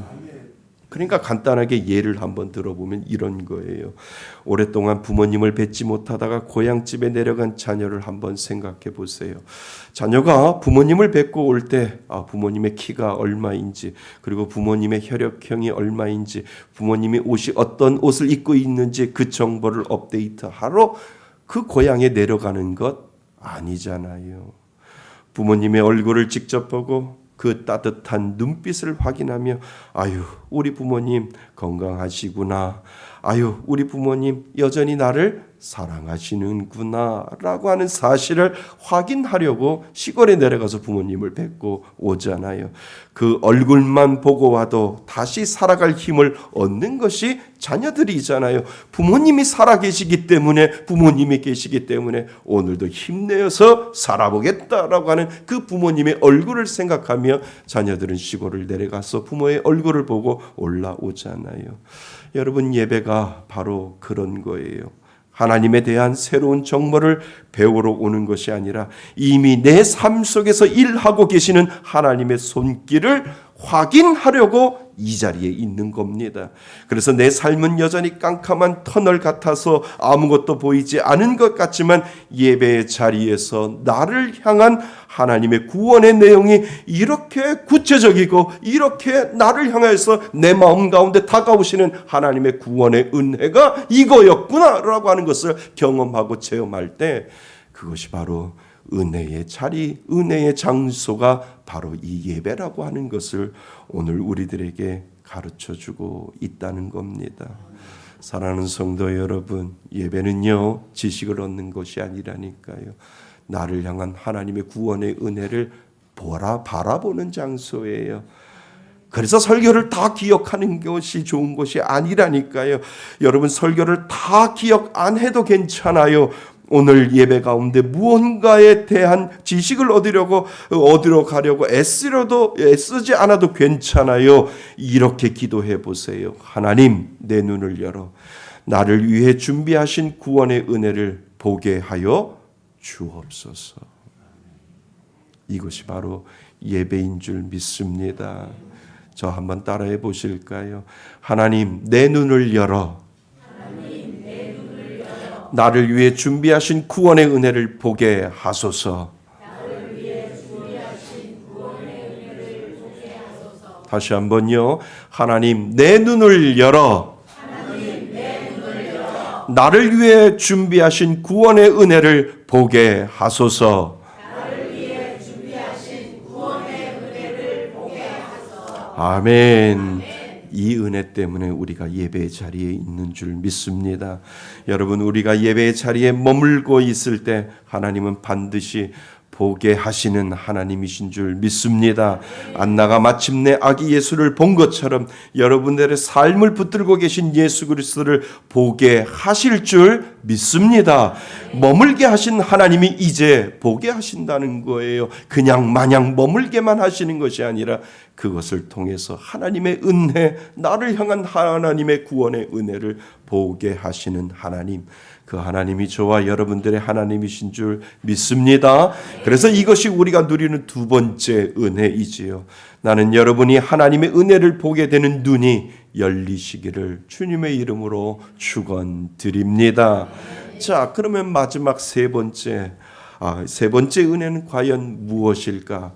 그러니까 간단하게 예를 한번 들어보면 이런 거예요. 오랫동안 부모님을 뵙지 못하다가 고향집에 내려간 자녀를 한번 생각해 보세요. 자녀가 부모님을 뵙고 올 때 부모님의 키가 얼마인지, 그리고 부모님의 혈액형이 얼마인지, 부모님이 어떤 옷을 입고 있는지 그 정보를 업데이트하러 그 고향에 내려가는 것 아니잖아요. 부모님의 얼굴을 직접 보고 그 따뜻한 눈빛을 확인하며 아유, 우리 부모님 건강하시구나. 아유, 우리 부모님 여전히 나를 사랑하시는구나 라고 하는 사실을 확인하려고 시골에 내려가서 부모님을 뵙고 오잖아요. 그 얼굴만 보고 와도 다시 살아갈 힘을 얻는 것이 자녀들이잖아요. 부모님이 살아계시기 때문에, 부모님이 계시기 때문에 오늘도 힘내어서 살아보겠다라고 하는 그 부모님의 얼굴을 생각하며 자녀들은 시골을 내려가서 부모의 얼굴을 보고 올라오잖아요. 여러분, 예배가 바로 그런 거예요. 하나님에 대한 새로운 정보를 배우러 오는 것이 아니라 이미 내 삶 속에서 일하고 계시는 하나님의 손길을 확인하려고 이 자리에 있는 겁니다. 그래서 내 삶은 여전히 깜깜한 터널 같아서 아무것도 보이지 않은 것 같지만 예배의 자리에서 나를 향한 하나님의 구원의 내용이 이렇게 구체적이고 이렇게 나를 향해서 내 마음 가운데 다가오시는 하나님의 구원의 은혜가 이거였구나라고 하는 것을 경험하고 체험할 때 그것이 바로 은혜의 자리, 은혜의 장소가 바로 이 예배라고 하는 것을 오늘 우리들에게 가르쳐주고 있다는 겁니다. 사랑하는 성도 여러분, 예배는요 지식을 얻는 것이 아니라니까요. 나를 향한 하나님의 구원의 은혜를 바라보는 장소예요. 그래서 설교를 다 기억하는 것이 좋은 것이 아니라니까요. 여러분, 설교를 다 기억 안 해도 괜찮아요. 오늘 예배 가운데 무언가에 대한 지식을 얻으러 가려고 애쓰지 않아도 괜찮아요. 이렇게 기도해 보세요. 하나님, 내 눈을 열어 나를 위해 준비하신 구원의 은혜를 보게 하여 주옵소서. 이것이 바로 예배인 줄 믿습니다. 저 한번 따라해 보실까요? 하나님, 내 눈을 열어 나를 위해 준비하신 구원의 은혜를 보게 하소서. 다시 한번요. 하나님, 내 눈을 열어 나를 위해 준비하신 구원의 은혜를 보게 하소서. 아멘. 이 은혜 때문에 우리가 예배의 자리에 있는 줄 믿습니다. 여러분, 우리가 예배의 자리에 머물고 있을 때 하나님은 반드시 보게 하시는 하나님이신 줄 믿습니다. 안나가 마침내 아기 예수를 본 것처럼 여러분들의 삶을 붙들고 계신 예수 그리스도를 보게 하실 줄 믿습니다. 머물게 하신 하나님이 이제 보게 하신다는 거예요. 그냥 마냥 머물게만 하시는 것이 아니라 그것을 통해서 하나님의 은혜, 나를 향한 하나님의 구원의 은혜를 보게 하시는 하나님, 그 하나님이 저와 여러분들의 하나님이신 줄 믿습니다. 그래서 이것이 우리가 누리는 두 번째 은혜이지요. 나는 여러분이 하나님의 은혜를 보게 되는 눈이 열리시기를 주님의 이름으로 축원드립니다. 자, 그러면 마지막 세 번째 은혜는 과연 무엇일까?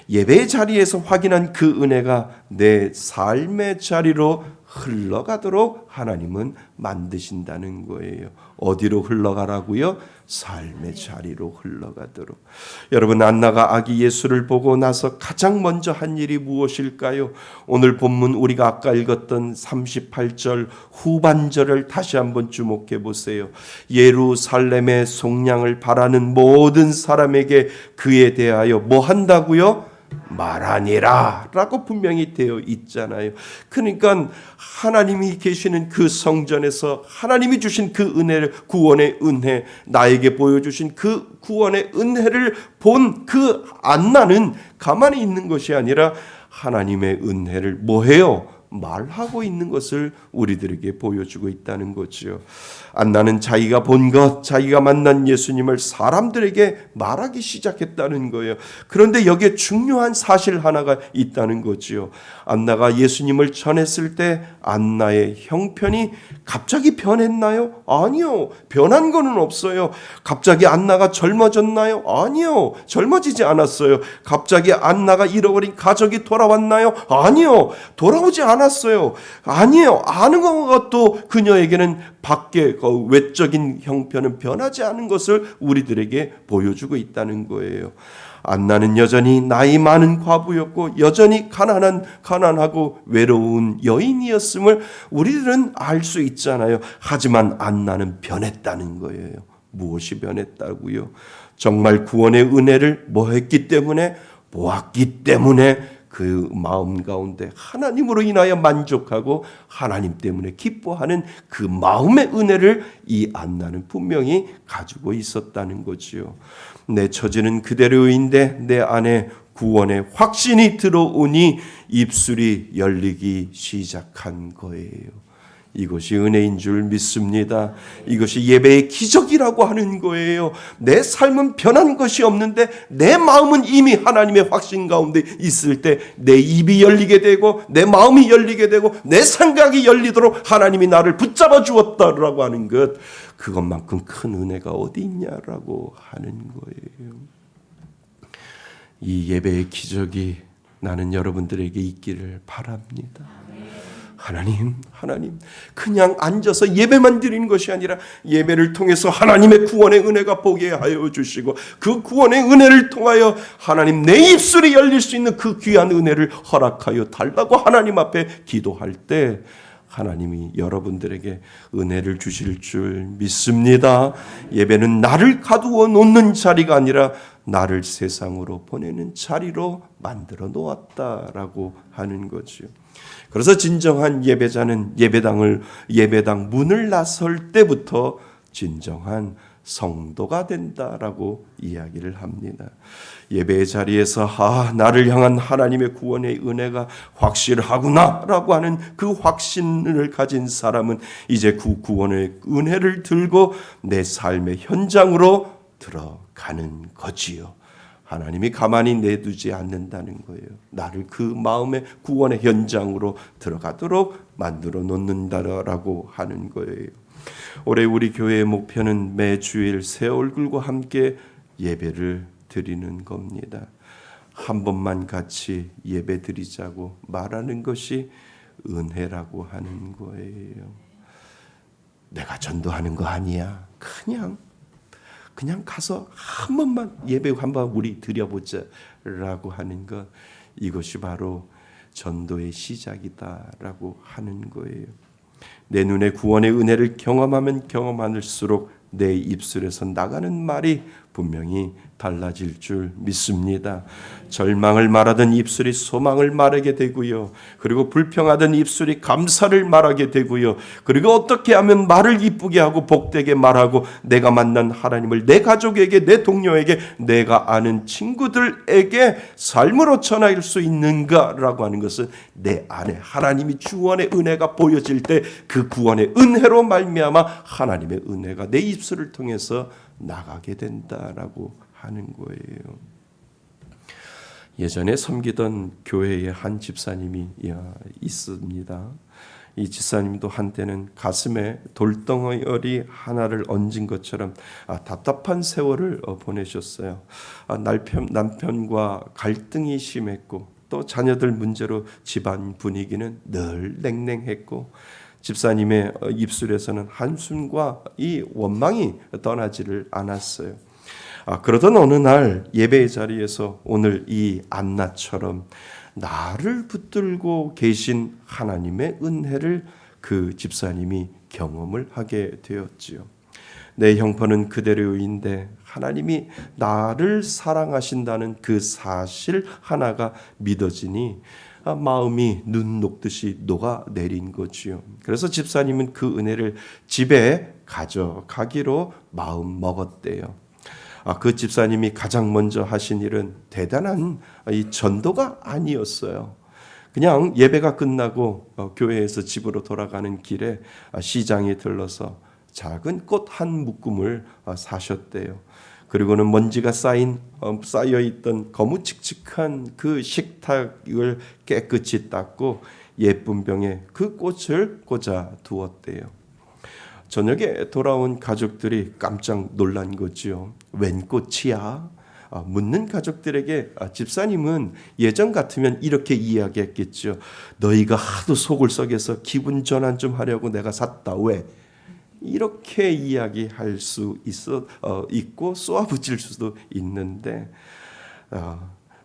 예배의 자리에서 확인한 그 은혜가 내 삶의 자리로 흘러가도록 하나님은 만드신다는 거예요. 어디로 흘러가라고요? 삶의 자리로 흘러가도록. 여러분, 안나가 아기 예수를 보고 나서 가장 먼저 한 일이 무엇일까요? 오늘 본문 우리가 아까 읽었던 38절 후반절을 다시 한번 주목해 보세요. 예루살렘의 속량을 바라는 모든 사람에게 그에 대하여 뭐 한다고요? 말하니라 라고 분명히 되어 있잖아요. 그러니까 하나님이 계시는 그 성전에서 하나님이 주신 그 은혜를, 구원의 은혜, 나에게 보여주신 그 구원의 은혜를 본 그 안나는 가만히 있는 것이 아니라 하나님의 은혜를 뭐해요? 말하고 있는 것을 우리들에게 보여주고 있다는 거죠. 안나는 자기가 본 것, 자기가 만난 예수님을 사람들에게 말하기 시작했다는 거예요. 그런데 여기에 중요한 사실 하나가 있다는 거죠. 안나가 예수님을 전했을 때 안나의 형편이 갑자기 변했나요? 아니요. 변한 거는 없어요. 갑자기 안나가 젊어졌나요? 아니요. 젊어지지 않았어요. 갑자기 안나가 잃어버린 가족이 돌아왔나요? 아니요. 돌아오지 않았어요. 아니에요. 아는 것도 그녀에게는 밖에 외적인 형편은 변하지 않은 것을 우리들에게 보여주고 있다는 거예요. 안나는 여전히 나이 많은 과부였고 여전히 가난하고 외로운 여인이었음을 우리들은 알 수 있잖아요. 하지만 안나는 변했다는 거예요. 무엇이 변했다고요? 정말 구원의 은혜를 뭐했기 때문에 보았기 때문에 그 마음 가운데 하나님으로 인하여 만족하고 하나님 때문에 기뻐하는 그 마음의 은혜를 이 안나는 분명히 가지고 있었다는 거지요. 내 처지는 그대로인데 내 안에 구원의 확신이 들어오니 입술이 열리기 시작한 거예요. 이것이 은혜인 줄 믿습니다. 이것이 예배의 기적이라고 하는 거예요. 내 삶은 변한 것이 없는데 내 마음은 이미 하나님의 확신 가운데 있을 때 내 입이 열리게 되고 내 마음이 열리게 되고 내 생각이 열리도록 하나님이 나를 붙잡아 주었다라고 하는 것, 그것만큼 큰 은혜가 어디 있냐라고 하는 거예요. 이 예배의 기적이 나는 여러분들에게 있기를 바랍니다. 하나님, 그냥 앉아서 예배만 드리는 것이 아니라 예배를 통해서 하나님의 구원의 은혜가 보게 하여 주시고 그 구원의 은혜를 통하여 하나님 내 입술이 열릴 수 있는 그 귀한 은혜를 허락하여 달라고 하나님 앞에 기도할 때 하나님이 여러분들에게 은혜를 주실 줄 믿습니다. 예배는 나를 가두어 놓는 자리가 아니라 나를 세상으로 보내는 자리로 만들어 놓았다라고 하는 거죠. 그래서 진정한 예배자는 예배당 문을 나설 때부터 진정한 성도가 된다라고 이야기를 합니다. 예배의 자리에서 나를 향한 하나님의 구원의 은혜가 확실하구나라고 하는 그 확신을 가진 사람은 이제 그 구원의 은혜를 들고 내 삶의 현장으로 들어가는 거지요. 하나님이 가만히 내두지 않는다는 거예요. 나를 그 마음의 구원의 현장으로 들어가도록 만들어 놓는다라고 하는 거예요. 올해 우리 교회의 목표는 매주일 새 얼굴과 함께 예배를 드리는 겁니다. 한 번만 같이 예배 드리자고 말하는 것이 은혜라고 하는 거예요. 내가 전도하는 거 아니야. 그냥 가서 한 번만 예배 한번 우리 드려보자라고 하는 것, 이것이 바로 전도의 시작이다라고 하는 거예요. 내 눈에 구원의 은혜를 경험하면 경험할수록 내 입술에서 나가는 말이 분명히 달라질 줄 믿습니다. 절망을 말하던 입술이 소망을 말하게 되고요. 그리고 불평하던 입술이 감사를 말하게 되고요. 그리고 어떻게 하면 말을 이쁘게 하고 복되게 말하고 내가 만난 하나님을 내 가족에게, 내 동료에게, 내가 아는 친구들에게 삶으로 전할 수 있는가라고 하는 것은 내 안에 하나님이 구원의 은혜가 보여질 때 그 구원의 은혜로 말미암아 하나님의 은혜가 내 입술을 통해서 나가게 된다라고 하는 거예요. 예전에 섬기던 교회의 한 집사님이 있습니다. 이 집사님도 한때는 가슴에 돌덩어리 하나를 얹은 것처럼 답답한 세월을 보내셨어요. 남편과 갈등이 심했고 또 자녀들 문제로 집안 분위기는 늘 냉랭했고 집사님의 입술에서는 한숨과 이 원망이 떠나지를 않았어요. 그러던 어느 날 예배의 자리에서 오늘 이 안나처럼 나를 붙들고 계신 하나님의 은혜를 그 집사님이 경험을 하게 되었지요. 내 형편은 그대로인데 하나님이 나를 사랑하신다는 그 사실 하나가 믿어지니 마음이 눈 녹듯이 녹아내린 거지요. 그래서 집사님은 그 은혜를 집에 가져가기로 마음 먹었대요. 그 집사님이 가장 먼저 하신 일은 대단한 이 전도가 아니었어요. 그냥 예배가 끝나고 교회에서 집으로 돌아가는 길에 시장에 들러서 작은 꽃 한 묶음을 사셨대요. 그리고는 먼지가 쌓여 있던 거무칙칙한 그 식탁을 깨끗이 닦고 예쁜 병에 그 꽃을 꽂아 두었대요. 저녁에 돌아온 가족들이 깜짝 놀란 거지요. 웬 꽃이야? 묻는 가족들에게 집사님은 예전 같으면 이렇게 이야기했겠죠. 너희가 하도 속을 썩여서 기분 전환 좀 하려고 내가 샀다. 왜? 이렇게 이야기할 수 있고 쏘아붙일 수도 있는데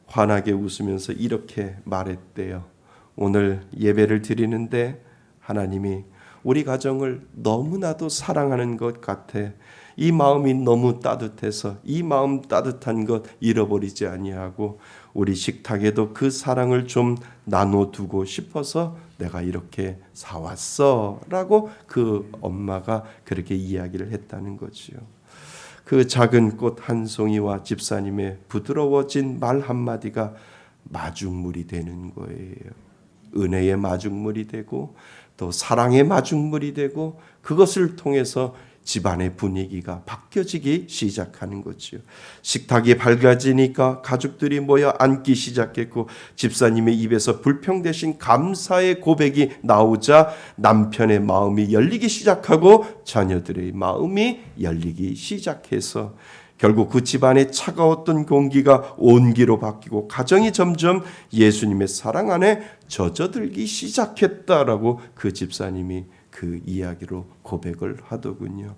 환하게 웃으면서 이렇게 말했대요. 오늘 예배를 드리는데 하나님이 우리 가정을 너무나도 사랑하는 것 같아. 이 마음이 너무 따뜻해서 이 마음 따뜻한 것 잃어버리지 아니하고 우리 식탁에도 그 사랑을 좀 나눠두고 싶어서 내가 이렇게 사왔어 라고 그 엄마가 그렇게 이야기를 했다는 거지요. 그 작은 꽃 한 송이와 집사님의 부드러워진 말 한마디가 마중물이 되는 거예요. 은혜의 마중물이 되고 또 사랑의 마중물이 되고 그것을 통해서 집안의 분위기가 바뀌어지기 시작하는 거지요. 식탁이 밝아지니까 가족들이 모여 앉기 시작했고 집사님의 입에서 불평대신 감사의 고백이 나오자 남편의 마음이 열리기 시작하고 자녀들의 마음이 열리기 시작해서 결국 그 집안의 차가웠던 공기가 온기로 바뀌고 가정이 점점 예수님의 사랑 안에 젖어들기 시작했다라고 그 집사님이 그 이야기로 고백을 하더군요.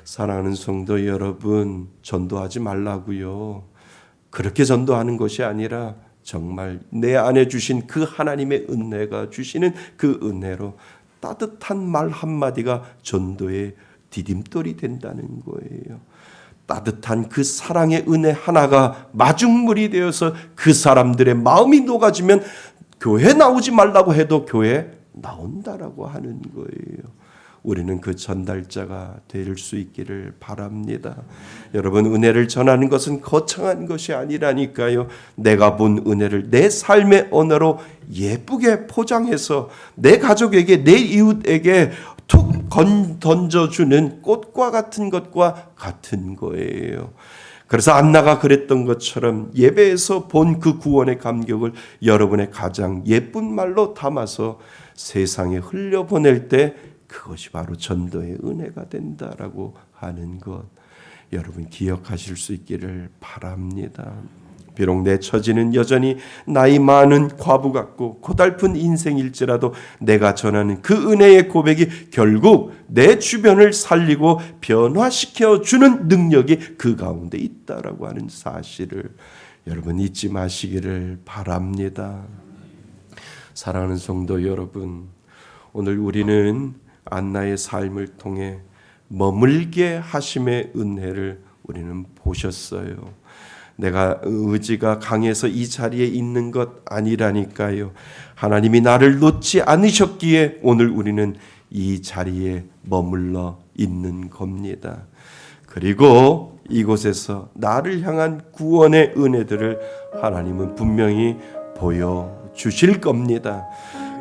사랑하는 성도 여러분, 전도하지 말라고요. 그렇게 전도하는 것이 아니라 정말 내 안에 주신 그 하나님의 은혜가 주시는 그 은혜로 따뜻한 말 한마디가 전도의 디딤돌이 된다는 거예요. 따뜻한 그 사랑의 은혜 하나가 마중물이 되어서 그 사람들의 마음이 녹아지면 교회 나오지 말라고 해도 교회 나온다라고 하는 거예요. 우리는 그 전달자가 될 수 있기를 바랍니다. 여러분, 은혜를 전하는 것은 거창한 것이 아니라니까요. 내가 본 은혜를 내 삶의 언어로 예쁘게 포장해서 내 가족에게 내 이웃에게 툭 던져주는 꽃과 같은 것과 같은 거예요. 그래서 안나가 그랬던 것처럼 예배에서 본 그 구원의 감격을 여러분의 가장 예쁜 말로 담아서 세상에 흘려보낼 때 그것이 바로 전도의 은혜가 된다라고 하는 것, 여러분 기억하실 수 있기를 바랍니다. 비록 내 처지는 여전히 나이 많은 과부 같고 고달픈 인생일지라도 내가 전하는 그 은혜의 고백이 결국 내 주변을 살리고 변화시켜 주는 능력이 그 가운데 있다라고 하는 사실을 여러분 잊지 마시기를 바랍니다. 사랑하는 성도 여러분, 오늘 우리는 안나의 삶을 통해 머물게 하심의 은혜를 우리는 보셨어요. 내가 의지가 강해서 이 자리에 있는 것 아니라니까요. 하나님이 나를 놓지 않으셨기에 오늘 우리는 이 자리에 머물러 있는 겁니다. 그리고 이곳에서 나를 향한 구원의 은혜들을 하나님은 분명히 보여주실 겁니다.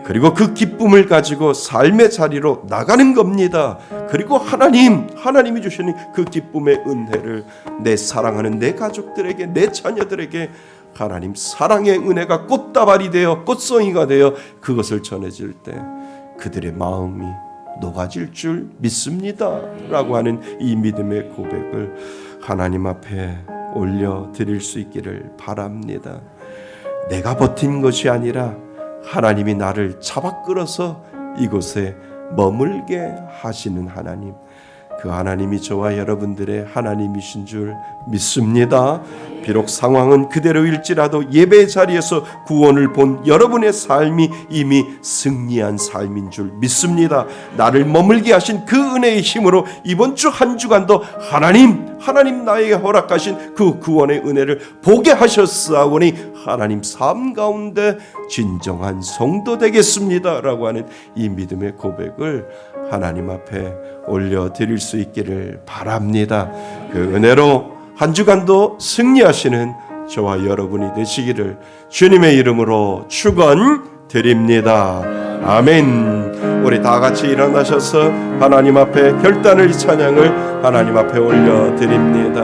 그리고 그 기쁨을 가지고 삶의 자리로 나가는 겁니다. 그리고 하나님이 주시는 그 기쁨의 은혜를 내 사랑하는 내 가족들에게, 내 자녀들에게 하나님 사랑의 은혜가 꽃다발이 되어 꽃송이가 되어 그것을 전해질 때 그들의 마음이 녹아질 줄 믿습니다 라고 하는 이 믿음의 고백을 하나님 앞에 올려드릴 수 있기를 바랍니다. 내가 버틴 것이 아니라 하나님이 나를 잡아 끌어서 이곳에 머물게 하시는 하나님, 그 하나님이 저와 여러분들의 하나님이신 줄 믿습니다. 비록 상황은 그대로일지라도 예배의 자리에서 구원을 본 여러분의 삶이 이미 승리한 삶인 줄 믿습니다. 나를 머물게 하신 그 은혜의 힘으로 이번 주 한 주간도 하나님 나에게 허락하신 그 구원의 은혜를 보게 하셨사오니 하나님 삶 가운데 진정한 성도 되겠습니다 라고 하는 이 믿음의 고백을 하나님 앞에 올려드릴 수 있기를 바랍니다. 그 은혜로 한 주간도 승리하시는 저와 여러분이 되시기를 주님의 이름으로 축원드립니다. 드립니다. 아멘. 우리 다 같이 일어나셔서 하나님 앞에 결단을 찬양을 하나님 앞에 올려 드립니다.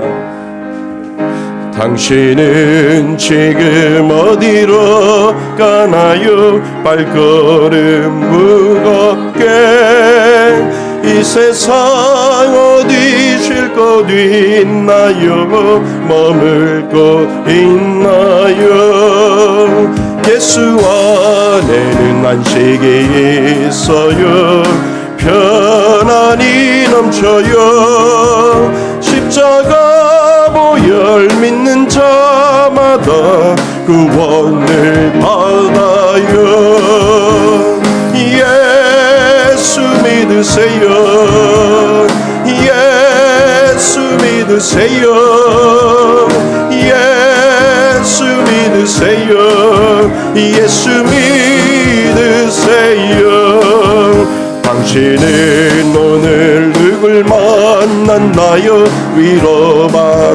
당신은 지금 어디로 가나요? 발걸음 무겁게 이 세상 어디 쉴 곳 있나요? 머물 곳 있나요? 예수 안에는 안식이 있어요. 편안이 넘쳐요. 십자가 보혈 믿는 자마다 구원을 받아요. 예수 믿으세요. 예수 믿으세요. 예수 믿으세요. 예수 믿으세요. 당신은 오늘 누굴 만났나요? 위로받았나요?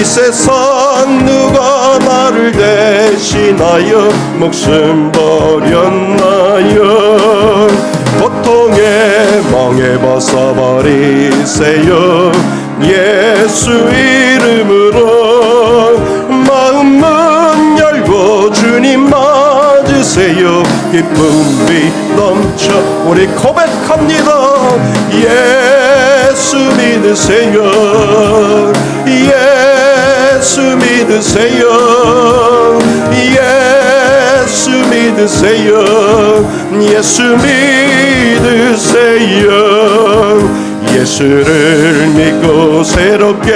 이 세상 누가 나를 대신하여 목숨 버렸나요? 고통의 멍에 벗어버리세요. 예수 이름으로 마음문 열고 주님 맞으세요. 기쁨이 넘쳐 우리 고백합니다. 예수 믿으세요. 예수 믿으세요. 예수 믿으세요. 예수 믿으세요. 예수를 믿고 새롭게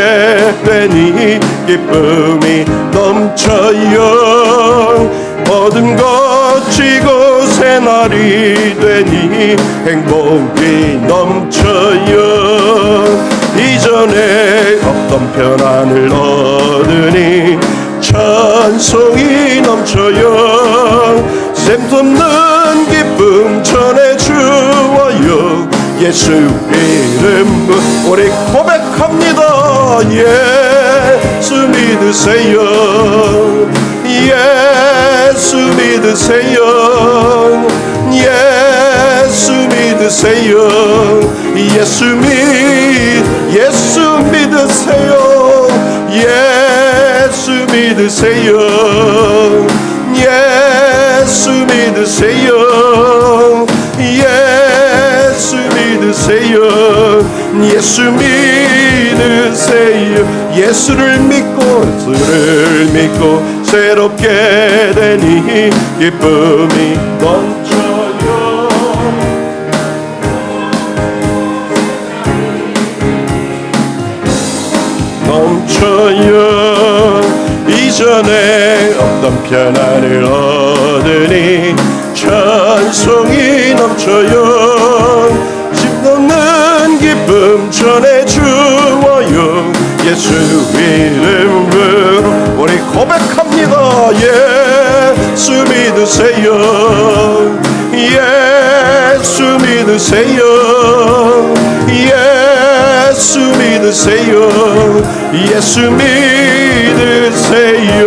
되니 기쁨이 넘쳐요. 모든 것 지고 새날이 되니 행복이 넘쳐요. 이전에 없던 편안을 얻으니 찬송이 넘쳐요. 샘솟는 기쁨 전해주어요. 예수 이름 우리 고백합니다. 예수 믿으세요. 예수 믿으세요. 예수 믿으세요. 예수 믿으세요. 예수 믿으세요. 예수 믿으세요. 예수 믿으세요. 예수 믿으세요. 예수를 믿고 새롭게 되니 기쁨이 넘쳐요. 넘쳐요. 이전에 없던 편안을 얻으니 찬송이 넘쳐요. 씹는 기쁨 전해주어요. 예수 이름으로 우리 고백합니다. 예수 믿으세요. 예수 믿으세요. 예수 믿으세요. 예수 믿으세요.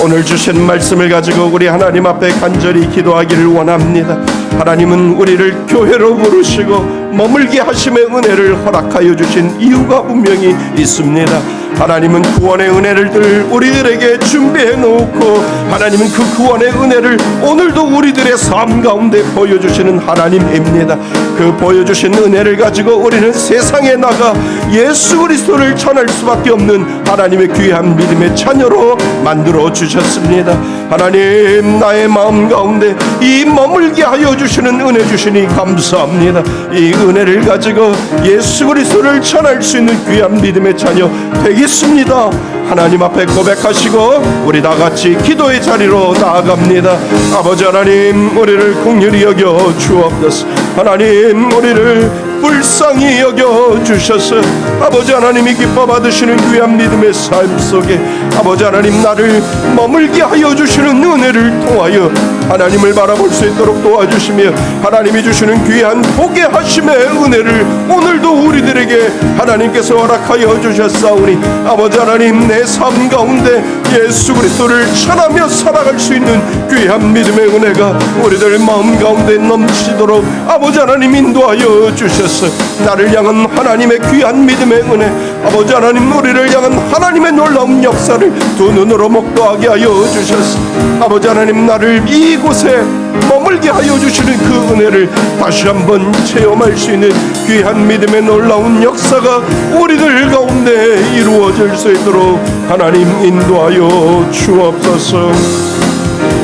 오늘 주신 말씀을 가지고 우리 하나님 앞에 간절히 기도하기를 원합니다. 하나님은 우리를 교회로 부르시고 머물게 하심의 은혜를 허락하여 주신 이유가 분명히 있습니다. 하나님은 구원의 은혜를 우리들에게 준비해 놓고 하나님은 그 구원의 은혜를 오늘도 우리들의 삶 가운데 보여주시는 하나님입니다. 그 보여주신 은혜를 가지고 우리는 세상에 나가 예수 그리스도를 전할 수밖에 없는 하나님의 귀한 믿음의 자녀로 만들어 주셨습니다. 하나님, 나의 마음 가운데 이 머물게 하여 주시는 은혜 주시니 감사합니다. 이 은혜를 가지고 예수 그리스도를 전할 수 있는 귀한 믿음의 자녀 되겠습니다. 하나님 앞에 고백하시고 우리 다 같이 기도의 자리로 나아갑니다. 아버지 하나님, 우리를 긍휼히 여겨 주옵소서. 하나님, 우리를 불쌍히 여겨 주셔서 아버지 하나님이 기뻐 받으시는 귀한 믿음의 삶 속에 아버지 하나님, 나를 머물게 하여 주시는 은혜를 통하여 하나님을 바라볼 수 있도록 도와주시며 하나님이 주시는 귀한 복의 하심의 은혜를 오늘도 우리들에게 하나님께서 허락하여 주셨사오니 아버지 하나님, 내 삶 가운데 예수 그리스도를 전하며 살아갈 수 있는 귀한 믿음의 은혜가 우리들 마음 가운데 넘치도록 아버지 하나님 인도하여 주셨어. 나를 향한 하나님의 귀한 믿음의 은혜, 아버지 하나님 우리를 향한 하나님의 놀라운 역사를 두 눈으로 목도하게 하여 주셨어. 아버지 하나님, 나를 이곳에 머물게 하여 주시는 그 은혜를 다시 한번 체험할 수 있는 귀한 믿음의 놀라운 역사가 우리들 가운데 이루어질 수 있도록 하나님 인도하여 주옵소서.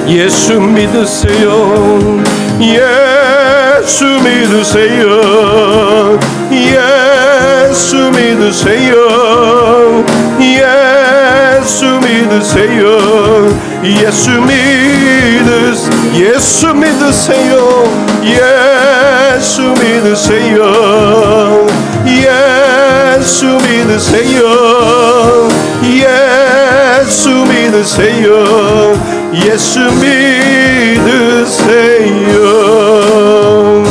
예수 믿으세요. 예수 믿으세요. 예수 믿으세요. 예수 믿으세요. 예수 믿으세요. 예수 믿으세요. 예수 믿으세요. 예수 믿으세요. 예수 믿으세요. 예수 믿으세요.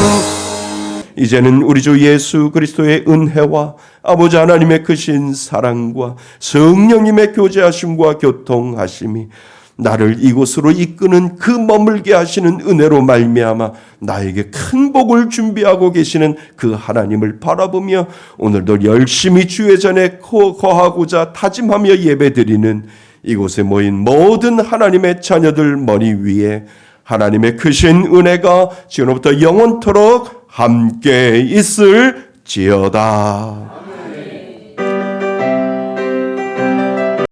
이제는 우리 주 예수 그리스도의 은혜와 아버지 하나님의 크신 사랑과 성령님의 교제하심과 교통하심이 나를 이곳으로 이끄는 그 머물게 하시는 은혜로 말미암아 나에게 큰 복을 준비하고 계시는 그 하나님을 바라보며 오늘도 열심히 주의 전에 거하고자 다짐하며 예배드리는 이곳에 모인 모든 하나님의 자녀들 머리 위에 하나님의 크신 은혜가 지금부터 영원토록 함께 있을지어다.